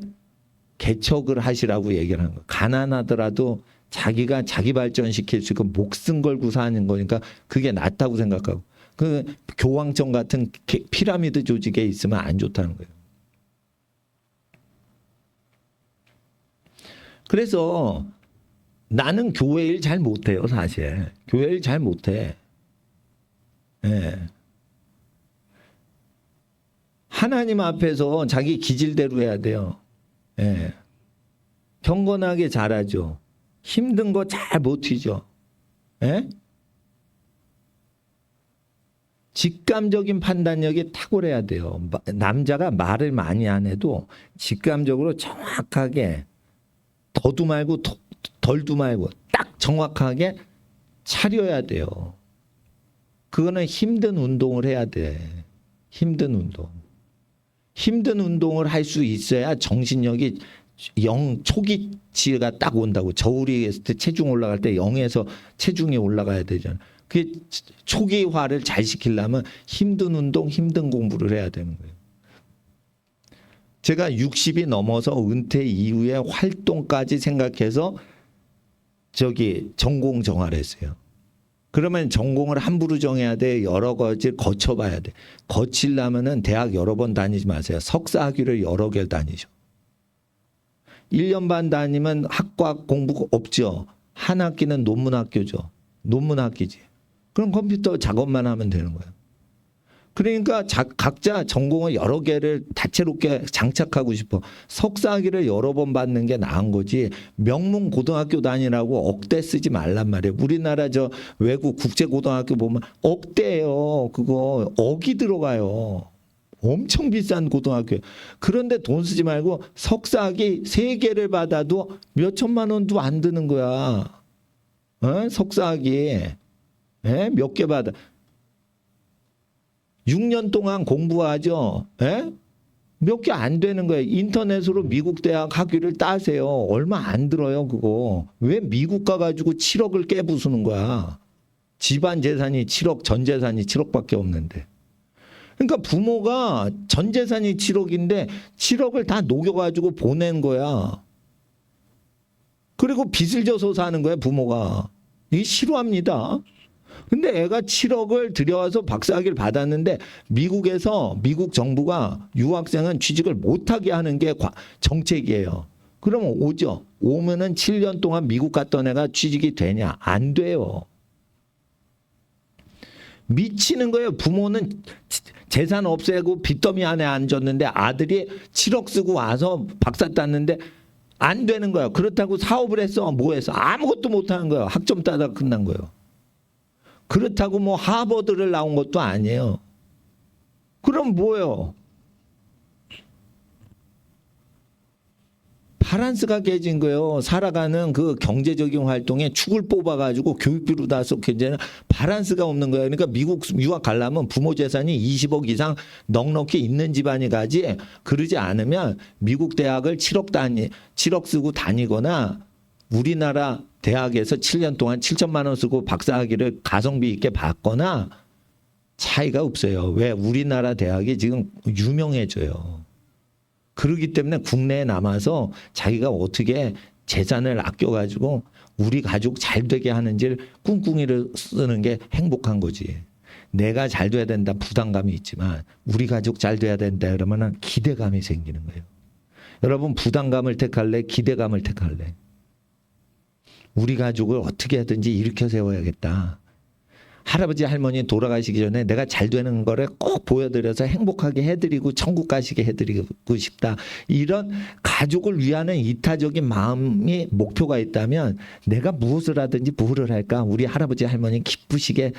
Speaker 1: 개척을 하시라고 얘기를 하는 거예요. 가난하더라도 자기가 자기 발전시킬 수 있고 목숨 걸고 사는 거니까 그게 낫다고 생각하고 그 교황청 같은 피라미드 조직에 있으면 안 좋다는 거예요. 그래서 나는 교회 일 잘 못해요, 사실. 교회 일 잘 못해. 예. 하나님 앞에서 자기 기질대로 해야 돼요. 예. 경건하게 잘하죠. 힘든 거 잘 못 튀죠. 예? 직감적인 판단력이 탁월해야 돼요. 남자가 말을 많이 안 해도 직감적으로 정확하게 더도 말고 덜도 말고 딱 정확하게 차려야 돼요. 그거는 힘든 운동을 해야 돼. 힘든 운동. 힘든 운동을 할 수 있어야 정신력이 0 초기치가 딱 온다고. 저울이 했을 때 체중 올라갈 때 0에서 체중이 올라가야 되잖아. 그 초기화를 잘 시키려면 힘든 운동, 힘든 공부를 해야 되는 거예요. 제가 60이 넘어서 은퇴 이후에 활동까지 생각해서 전공 정하를 했어요. 그러면 전공을 함부로 정해야 돼. 여러 가지 거쳐봐야 돼. 거치려면은 대학 여러 번 다니지 마세요. 석사 학위를 여러 개 다니죠. 1년 반 다니면 학과 공부 없죠. 한 학기는 논문 학교죠. 논문 학기지. 그럼 컴퓨터 작업만 하면 되는 거예요. 그러니까 각자 전공을 여러 개를 다채롭게 장착하고 싶어. 석사 학위를 여러 번 받는 게 나은 거지. 명문 고등학교 다니라고 억대 쓰지 말란 말이에요. 우리나라 저 외국 국제 고등학교 보면 억대예요. 그거 억이 들어가요. 엄청 비싼 고등학교. 그런데 돈 쓰지 말고 석사 학위 3개를 받아도 몇 천만 원도 안 드는 거야. 석사 학위 몇 개 받아. 6년 동안 공부하죠. 몇 개 안 되는 거예요. 인터넷으로 미국 대학 학위를 따세요. 얼마 안 들어요, 그거. 왜 미국 가가지고 7억을 깨부수는 거야. 집안 재산이 7억, 전 재산이 7억밖에 없는데. 그러니까 부모가 전 재산이 7억인데 7억을 다 녹여가지고 보낸 거야. 그리고 빚을 져서 사는 거야, 부모가. 이게 싫어합니다. 근데 애가 7억을 들여와서 박사학위를 받았는데 미국 정부가 유학생은 취직을 못하게 하는 게 정책이에요. 그러면 오죠. 오면은 7년 동안 미국 갔던 애가 취직이 되냐? 안 돼요. 미치는 거예요. 부모는 재산 없애고 빚더미 안에 앉았는데 아들이 7억 쓰고 와서 박사 땄는데 안 되는 거예요. 그렇다고 사업을 했어. 뭐 했어? 아무것도 못하는 거예요. 학점 따다가 끝난 거예요. 그렇다고 뭐 하버드를 나온 것도 아니에요. 그럼 뭐예요? 바란스가 깨진 거예요. 살아가는 그 경제적인 활동에 축을 뽑아가지고 교육비로 다 쏟게 되는 바란스가 없는 거예요. 그러니까 미국 유학 가려면 부모 재산이 20억 이상 넉넉히 있는 집안이 가지, 그러지 않으면 미국 대학을 7억 쓰고 다니거나 우리나라 대학에서 7년 동안 7천만 원 쓰고 박사학위를 가성비 있게 받거나 차이가 없어요. 왜? 우리나라 대학이 지금 유명해져요. 그렇기 때문에 국내에 남아서 자기가 어떻게 재산을 아껴가지고 우리 가족 잘 되게 하는지를 꿍꿍이를 쓰는 게 행복한 거지. 내가 잘 돼야 된다 부담감이 있지만 우리 가족 잘 돼야 된다 그러면 기대감이 생기는 거예요. 여러분 부담감을 택할래? 기대감을 택할래? 우리 가족을 어떻게 하든지 일으켜 세워야겠다. 할아버지 할머니 돌아가시기 전에 내가 잘 되는 거를 꼭 보여드려서 행복하게 해드리고 천국 가시게 해드리고 싶다. 이런 가족을 위하는 이타적인 마음이 목표가 있다면 내가 무엇을 하든지 뭐를 할까? 우리 할아버지 할머니 기쁘시게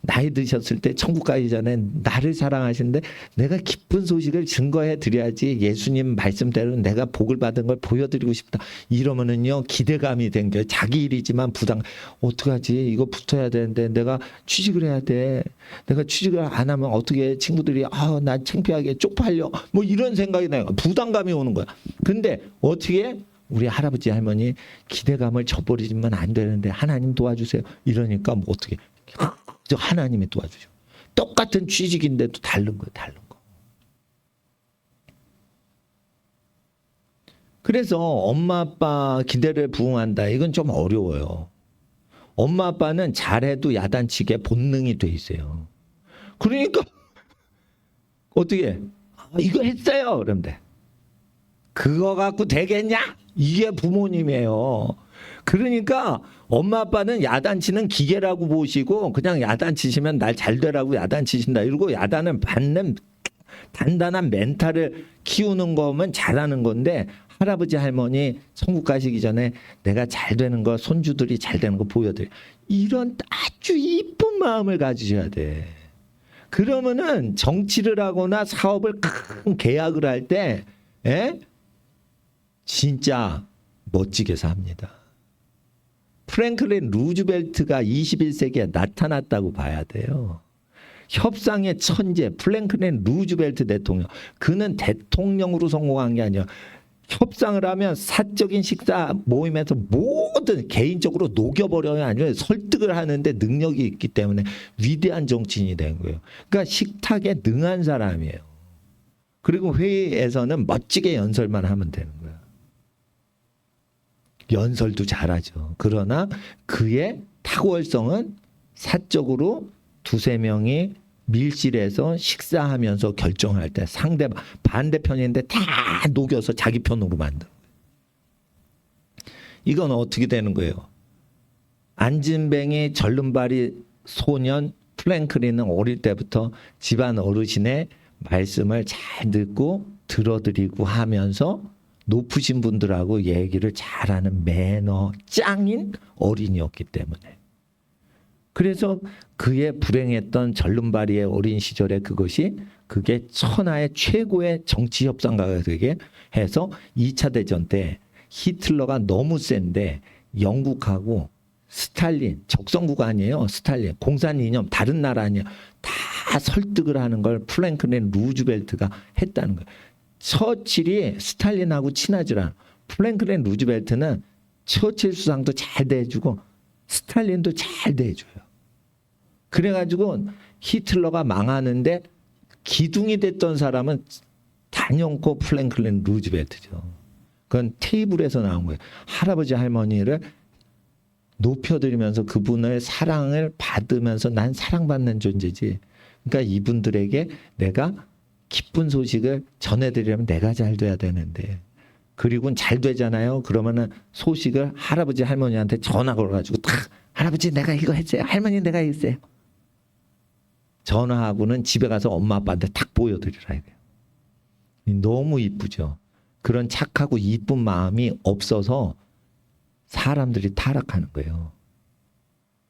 Speaker 1: 나이 드셨을 때 천국 가기 전에 나를 사랑하시는데 내가 기쁜 소식을 증거해 드려야지. 예수님 말씀대로 내가 복을 받은 걸 보여드리고 싶다. 이러면은요 기대감이 생겨요. 자기 일이지만 부담. 어떡하지? 이거 붙어야 되는데 내가 취직을 해야 돼. 내가 취직을 안 하면 어떻게 친구들이 나 창피하게 쪽팔려. 뭐 이런 생각이 나요. 부담감이 오는 거야. 근데 어떻게 우리 할아버지 할머니 기대감을 저버리면 안 되는데 하나님 도와주세요. 이러니까 뭐 어떻게 하나님이 도와주죠. 똑같은 취직인데도 다른 거예요. 다른 거. 그래서 엄마 아빠 기대를 부응한다. 이건 좀 어려워요. 엄마 아빠는 잘해도 야단치게 본능이 돼 있어요. 그러니까 어떻게 이거 했어요 그러면 돼. 그거 갖고 되겠냐? 이게 부모님이에요. 그러니까 엄마 아빠는 야단치는 기계라고 보시고 그냥 야단치시면 날 잘 되라고 야단치신다 이러고 야단을 받는 단단한 멘탈을 키우는 거면 잘하는 건데 할아버지 할머니 천국 가시기 전에 내가 잘 되는 거 손주들이 잘 되는 거 보여드려. 이런 아주 이쁜 마음을 가지셔야 돼. 그러면은 정치를 하거나 사업을 큰 계약을 할 때 진짜 멋지게 삽니다. 프랭클린 루즈벨트가 21세기에 나타났다고 봐야 돼요. 협상의 천재 프랭클린 루즈벨트 대통령. 그는 대통령으로 성공한 게 아니야. 협상을 하면 사적인 식사 모임에서 모든 개인적으로 녹여버려야 아니면 설득을 하는데 능력이 있기 때문에 위대한 정치인이 된 거예요. 그러니까 식탁에 능한 사람이에요. 그리고 회의에서는 멋지게 연설만 하면 되는 거예요. 연설도 잘하죠. 그러나 그의 탁월성은 사적으로 두세 명이 밀실에서 식사하면서 결정할 때 상대방 반대편인데 다 녹여서 자기 편으로 만든 거예요. 이건 어떻게 되는 거예요? 안진뱅이 절름발이 소년 프랭클린은 어릴 때부터 집안 어르신의 말씀을 잘 듣고 들어드리고 하면서 높으신 분들하고 얘기를 잘하는 매너 짱인 어린이였기 때문에. 그래서 그의 불행했던 절름발이의 어린 시절에 그게 천하의 최고의 정치 협상가가 되게 해서 2차 대전 때 히틀러가 너무 센데 영국하고 스탈린, 적성국 아니에요. 스탈린, 공산 이념 다른 나라 아니에요. 다 설득을 하는 걸 프랭클린 루즈벨트가 했다는 거예요. 처칠이 스탈린하고 친하질 않아. 프랭클린 루즈벨트는 처칠 수상도 잘 대해주고 스탈린도 잘 대해줘요. 그래가지고 히틀러가 망하는데 기둥이 됐던 사람은 단연코 프랭클린 루즈벨트죠. 그건 테이블에서 나온 거예요. 할아버지 할머니를 높여드리면서 그분의 사랑을 받으면서 난 사랑받는 존재지. 그러니까 이분들에게 내가 기쁜 소식을 전해드리려면 내가 잘 돼야 되는데 그리고는 잘 되잖아요. 그러면은 소식을 할아버지 할머니한테 전화 걸어가지고 딱 할아버지 내가 이거 했어요. 할머니 내가 했어요. 전화하고는 집에 가서 엄마 아빠한테 딱 보여드리라 이거예요. 너무 이쁘죠. 그런 착하고 이쁜 마음이 없어서 사람들이 타락하는 거예요.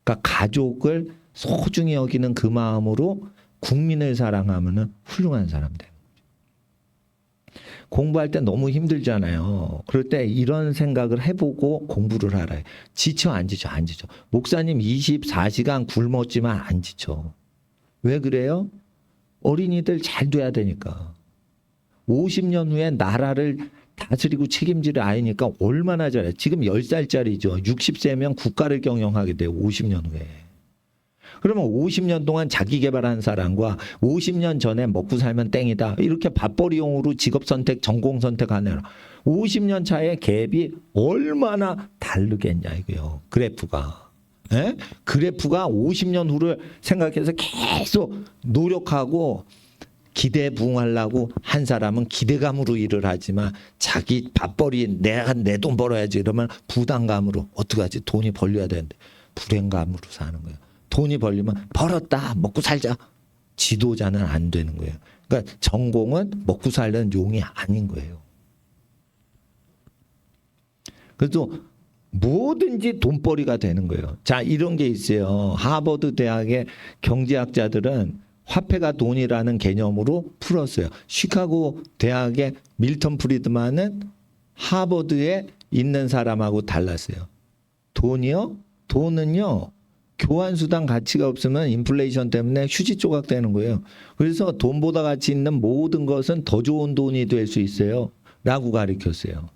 Speaker 1: 그러니까 가족을 소중히 여기는 그 마음으로 국민을 사랑하면은 훌륭한 사람 되는 거죠. 공부할 때 너무 힘들잖아요. 그럴 때 이런 생각을 해보고 공부를 하라. 지쳐 안 지쳐? 안 지쳐. 목사님 24시간 굶었지만 안 지쳐. 왜 그래요? 어린이들 잘 돼야 되니까. 50년 후에 나라를 다스리고 책임질 아이니까 얼마나 잘해. 지금 10살짜리죠. 60세면 국가를 경영하게 돼요. 50년 후에. 그러면 50년 동안 자기 개발한 사람과 50년 전에 먹고 살면 땡이다. 이렇게 밥벌이용으로 직업 선택, 전공 선택하느라 50년 차의 갭이 얼마나 다르겠냐 이거요. 그래프가. 예? 그래프가 50년 후를 생각해서 계속 노력하고 기대에 부응하려고 한 사람은 기대감으로 일을 하지만 자기 밥벌이 내가 내 돈 벌어야지 이러면 부담감으로 어떡하지 돈이 벌려야 되는데 불행감으로 사는 거예요. 돈이 벌리면 벌었다 먹고 살자. 지도자는 안 되는 거예요. 그러니까 전공은 먹고 살는 용이 아닌 거예요. 그래서 뭐든지 돈벌이가 되는 거예요. 자, 이런 게 있어요. 하버드 대학의 경제학자들은 화폐가 돈이라는 개념으로 풀었어요. 시카고 대학의 밀턴 프리드만은 하버드에 있는 사람하고 달랐어요. 돈이요? 돈은요. 교환수당 가치가 없으면 인플레이션 때문에 휴지 조각 되는 거예요. 그래서 돈보다 가치 있는 모든 것은 더 좋은 돈이 될 수 있어요. 라고 가르쳤어요.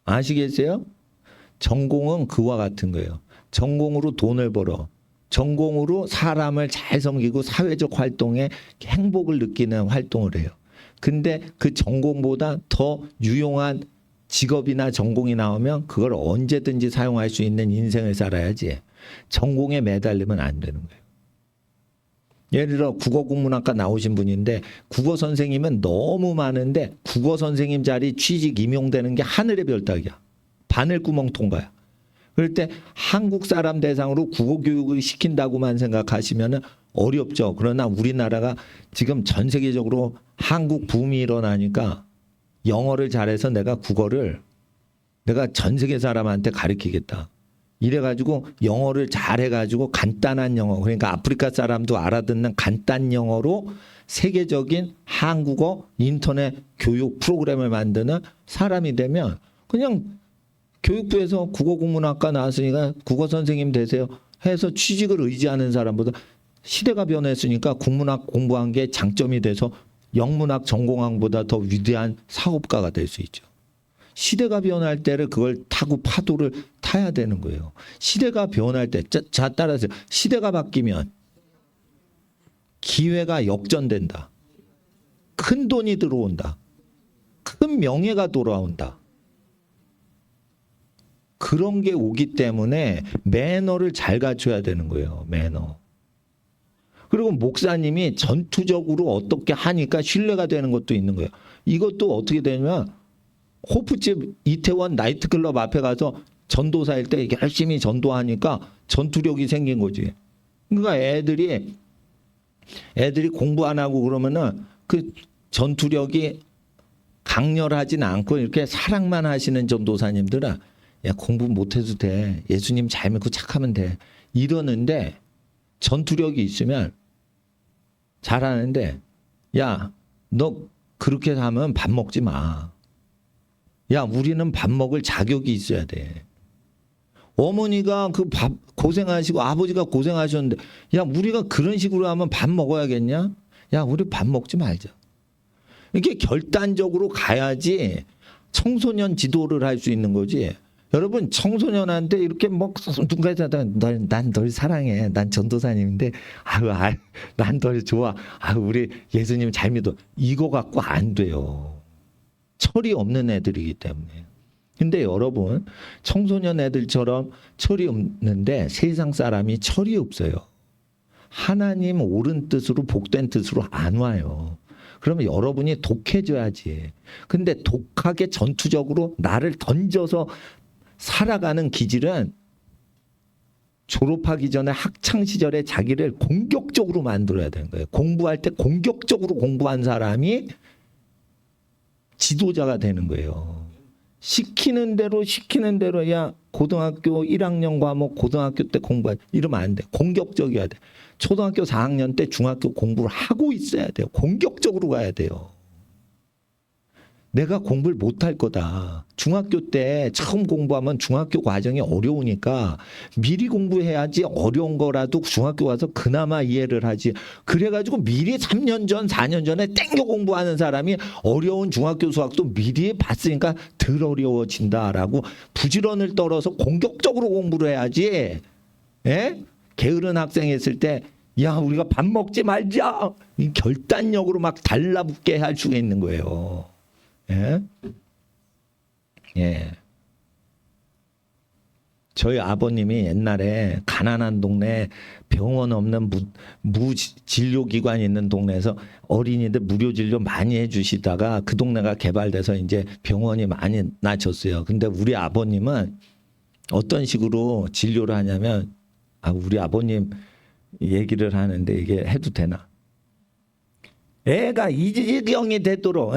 Speaker 1: 아시겠어요? 전공은 그와 같은 거예요. 전공으로 돈을 벌어. 전공으로 사람을 잘 섬기고 사회적 활동에 행복을 느끼는 활동을 해요. 근데 그 전공보다 더 유용한 직업이나 전공이 나오면 그걸 언제든지 사용할 수 있는 인생을 살아야지 전공에 매달리면 안 되는 거예요. 예를 들어 국어국문학과 나오신 분인데 국어 선생님은 너무 많은데 국어 선생님 자리 취직 임용되는 게 하늘의 별 따기야. 바늘구멍 통과야. 그럴 때 한국 사람 대상으로 국어 교육을 시킨다고만 생각하시면 어렵죠. 그러나 우리나라가 지금 전 세계적으로 한국 붐이 일어나니까 영어를 잘해서 내가 국어를 내가 전 세계 사람한테 가르치겠다. 이래가지고 영어를 잘해가지고 간단한 영어, 그러니까 아프리카 사람도 알아듣는 간단 영어로 세계적인 한국어 인터넷 교육 프로그램을 만드는 사람이 되면 그냥 교육부에서 국어국문학과 나왔으니까 국어 선생님 되세요 해서 취직을 의지하는 사람보다 시대가 변했으니까 국문학 공부한 게 장점이 돼서 영문학 전공한 보다 더 위대한 사업가가 될 수 있죠. 시대가 변할 때를 그걸 타고 파도를 타야 되는 거예요. 시대가 변할 때, 자 따라서 시대가 바뀌면 기회가 역전된다. 큰 돈이 들어온다. 큰 명예가 돌아온다. 그런 게 오기 때문에 매너를 잘 갖춰야 되는 거예요. 매너. 그리고 목사님이 전투적으로 어떻게 하니까 신뢰가 되는 것도 있는 거예요. 이것도 어떻게 되냐면 호프집 이태원 나이트클럽 앞에 가서 전도사일 때 열심히 전도하니까 전투력이 생긴 거지. 그러니까 애들이 공부 안 하고 그러면은 그 전투력이 강렬하진 않고 이렇게 사랑만 하시는 전도사님들은 야 공부 못해도 돼. 예수님 잘 믿고 착하면 돼. 이러는데 전투력이 있으면 잘하는데 야 너 그렇게 하면 밥 먹지 마. 야, 우리는 밥 먹을 자격이 있어야 돼. 어머니가 그 밥 고생하시고 아버지가 고생하셨는데, 야, 우리가 그런 식으로 하면 밥 먹어야겠냐? 야, 우리 밥 먹지 말자. 이렇게 결단적으로 가야지 청소년 지도를 할 수 있는 거지. 여러분, 청소년한테 이렇게 뭐 누가 난 널 사랑해. 난 전도사님인데, 난 널 좋아. 우리 예수님 잘 믿어. 이거 갖고 안 돼요. 철이 없는 애들이기 때문에. 근데 여러분 청소년 애들처럼 철이 없는데 세상 사람이 철이 없어요. 하나님 옳은 뜻으로 복된 뜻으로 안 와요. 그러면 여러분이 독해져야지. 근데 독하게 전투적으로 나를 던져서 살아가는 기질은 졸업하기 전에 학창시절에 자기를 공격적으로 만들어야 되는 거예요. 공부할 때 공격적으로 공부한 사람이 지도자가 되는 거예요. 시키는 대로 야 고등학교 1학년 과목 고등학교 때 공부해 이러면 안 돼. 공격적이어야 돼. 초등학교 4학년 때 중학교 공부를 하고 있어야 돼요. 공격적으로 가야 돼요. 내가 공부를 못할 거다. 중학교 때 처음 공부하면 중학교 과정이 어려우니까 미리 공부해야지 어려운 거라도 중학교 가서 그나마 이해를 하지. 그래가지고 미리 3년 전, 4년 전에 땡겨 공부하는 사람이 어려운 중학교 수학도 미리 봤으니까 덜 어려워진다라고 부지런을 떨어서 공격적으로 공부를 해야지. 예? 게으른 학생이 있을 때 야 우리가 밥 먹지 말자. 이 결단력으로 막 달라붙게 할 수가 있는 거예요. 예? 예. 저희 아버님이 옛날에 가난한 동네 병원 없는 무진료기관 있는 동네에서 어린이들 무료 진료 많이 해주시다가 그 동네가 개발돼서 이제 병원이 많이 나졌어요. 근데 우리 아버님은 어떤 식으로 진료를 하냐면 우리 아버님 얘기를 하는데 이게 해도 되나? 애가 이지경이 되도록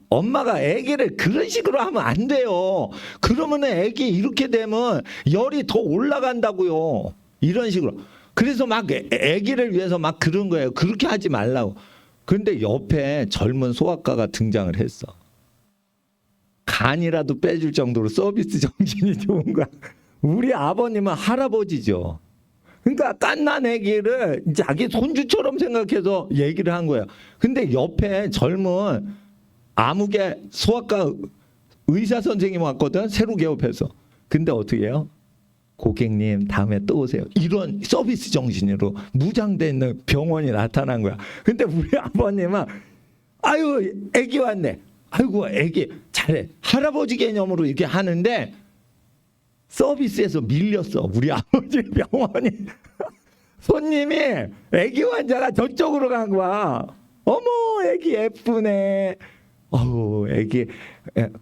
Speaker 1: 엄마가 애기를 그런 식으로 하면 안 돼요. 그러면 애기 이렇게 되면 열이 더 올라간다고요. 이런 식으로. 그래서 막 애기를 위해서 막 그런 거예요. 그렇게 하지 말라고. 그런데 옆에 젊은 소아과가 등장을 했어. 간이라도 빼줄 정도로 서비스 정신이 좋은 거야. 우리 아버님은 할아버지죠. 그러니까 갓난 애기를 자기 손주처럼 생각해서 얘기를 한 거예요. 근데 옆에 젊은 아무개 소아과 의사 선생님 왔거든. 새로 개업해서. 근데 어떻게 해요? 고객님 다음에 또 오세요. 이런 서비스 정신으로 무장돼 있는 병원이 나타난 거야. 근데 우리 아버님은 아유 애기 왔네. 아이고 애기 잘해. 할아버지 개념으로 이렇게 하는데 서비스에서 밀렸어. 우리 아버지 병원이. 손님이 애기 환자가 저쪽으로 간 거야. 어머 애기 예쁘네. 애기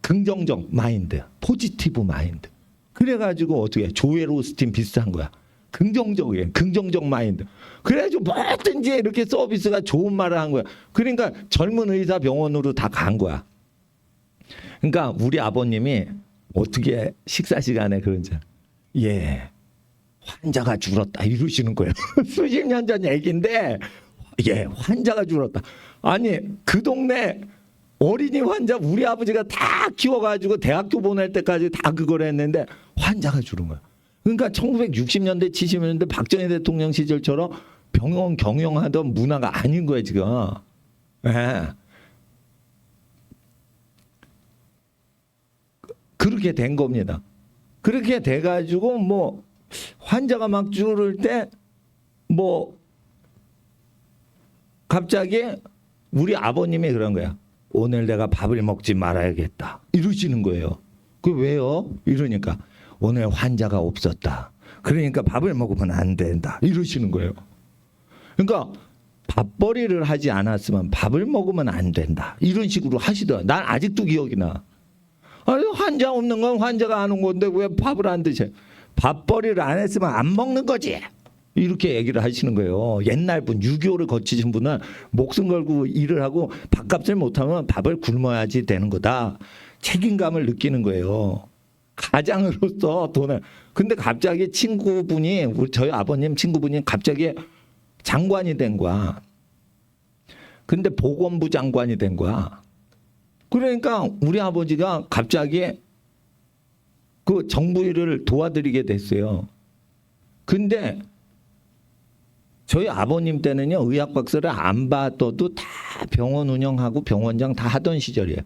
Speaker 1: 긍정적 마인드, 포지티브 마인드. 그래가지고 어떻게 조엘 오스틴 비슷한 거야. 긍정적 마인드. 그래가지고 뭐든지 이렇게 서비스가 좋은 말을 한 거야. 그러니까 젊은 의사 병원으로 다 간 거야. 그러니까 우리 아버님이 어떻게 식사 시간에 그런지 환자가 줄었다 이러시는 거예요. 수십 년 전 얘기인데 예, 환자가 줄었다. 아니 그 동네 어린이 환자 우리 아버지가 다 키워가지고 대학교 보낼 때까지 다 그걸 했는데 환자가 줄은 거야. 그러니까 1960년대 70년대 박정희 대통령 시절처럼 병원 경영하던 문화가 아닌 거예요 지금. 예. 그렇게 된 겁니다. 그렇게 돼가지고 뭐 환자가 막 줄을 때 뭐 갑자기 우리 아버님이 그런 거야. 오늘 내가 밥을 먹지 말아야겠다 이러시는 거예요. 그 왜요? 이러니까 오늘 환자가 없었다. 그러니까 밥을 먹으면 안 된다 이러시는 거예요. 그러니까 밥벌이를 하지 않았으면 밥을 먹으면 안 된다 이런 식으로 하시더라. 난 아직도 기억이 나. 아니, 환자 없는 건 환자가 안 온 건데 왜 밥을 안 드셔? 밥벌이를 안 했으면 안 먹는 거지. 이렇게 얘기를 하시는 거예요. 옛날 분, 6.25를 거치신 분은 목숨 걸고 일을 하고 밥값을 못하면 밥을 굶어야지 되는 거다. 책임감을 느끼는 거예요. 가장으로서 돈을. 근데 갑자기 친구분이, 저희 아버님 친구분이 갑자기 장관이 된 거야. 근데 보건부 장관이 된 거야. 그러니까 우리 아버지가 갑자기 그 정부 일을 도와드리게 됐어요. 근데 저희 아버님 때는요, 의학 박사를 안 받아도 다 병원 운영하고 병원장 다 하던 시절이에요.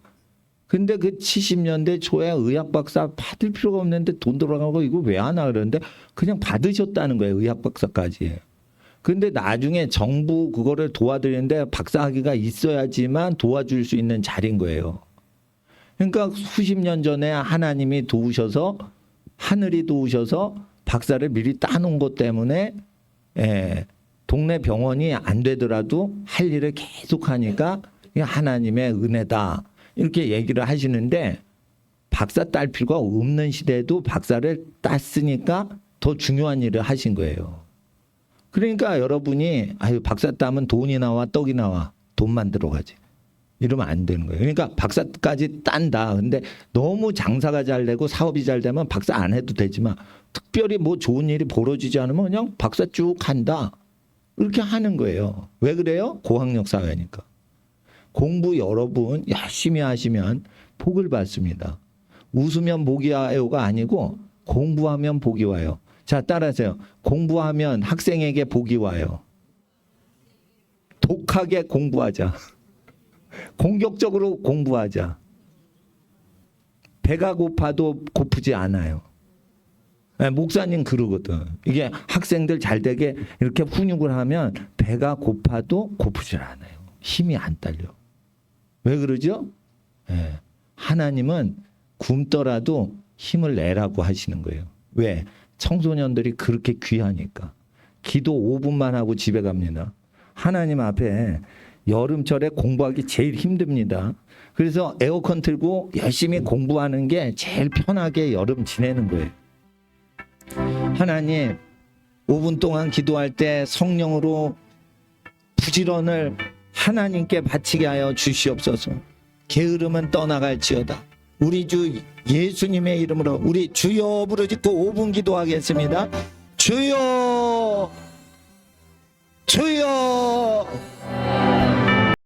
Speaker 1: 근데 그 70년대 초에 의학 박사 받을 필요가 없는데 돈 들어가고 이거 왜 하나 그러는데 그냥 받으셨다는 거예요. 의학 박사까지. 근데 나중에 정부 그거를 도와드리는데 박사학위가 있어야지만 도와줄 수 있는 자리인 거예요. 그러니까 수십 년 전에 하나님이 도우셔서 하늘이 도우셔서 박사를 미리 따놓은 것 때문에 동네 병원이 안 되더라도 할 일을 계속 하니까 하나님의 은혜다 이렇게 얘기를 하시는데 박사 딸 필요가 없는 시대에도 박사를 땄으니까 더 중요한 일을 하신 거예요. 그러니까 여러분이 아유 박사 따면 돈이 나와 떡이 나와 돈만 들어가지 이러면 안 되는 거예요. 그러니까 박사까지 딴다. 근데 너무 장사가 잘 되고 사업이 잘 되면 박사 안 해도 되지만 특별히 뭐 좋은 일이 벌어지지 않으면 그냥 박사 쭉 한다. 이렇게 하는 거예요. 왜 그래요? 고학력 사회니까. 공부 여러분 열심히 하시면 복을 받습니다. 웃으면 복이 와요가 아니고 공부하면 복이 와요. 자, 따라하세요. 공부하면 학생에게 복이 와요. 독하게 공부하자. 공격적으로 공부하자. 배가 고파도 고프지 않아요. 목사님 그러거든. 이게 학생들 잘 되게 이렇게 훈육을 하면 배가 고파도 고프지 않아요. 힘이 안 딸려. 왜 그러죠? 하나님은 굶더라도 힘을 내라고 하시는 거예요. 왜? 청소년들이 그렇게 귀하니까. 기도 5분만 하고 집에 갑니다. 하나님 앞에 여름철에 공부하기 제일 힘듭니다. 그래서 에어컨 틀고 열심히 공부하는 게 제일 편하게 여름 지내는 거예요. 하나님 5분 동안 기도할 때 성령으로 부지런을 하나님께 바치게 하여 주시옵소서. 게으름은 떠나갈지어다. 우리 주 예수님의 이름으로 우리 주여 부르짖고 5분 기도하겠습니다. 주여 주여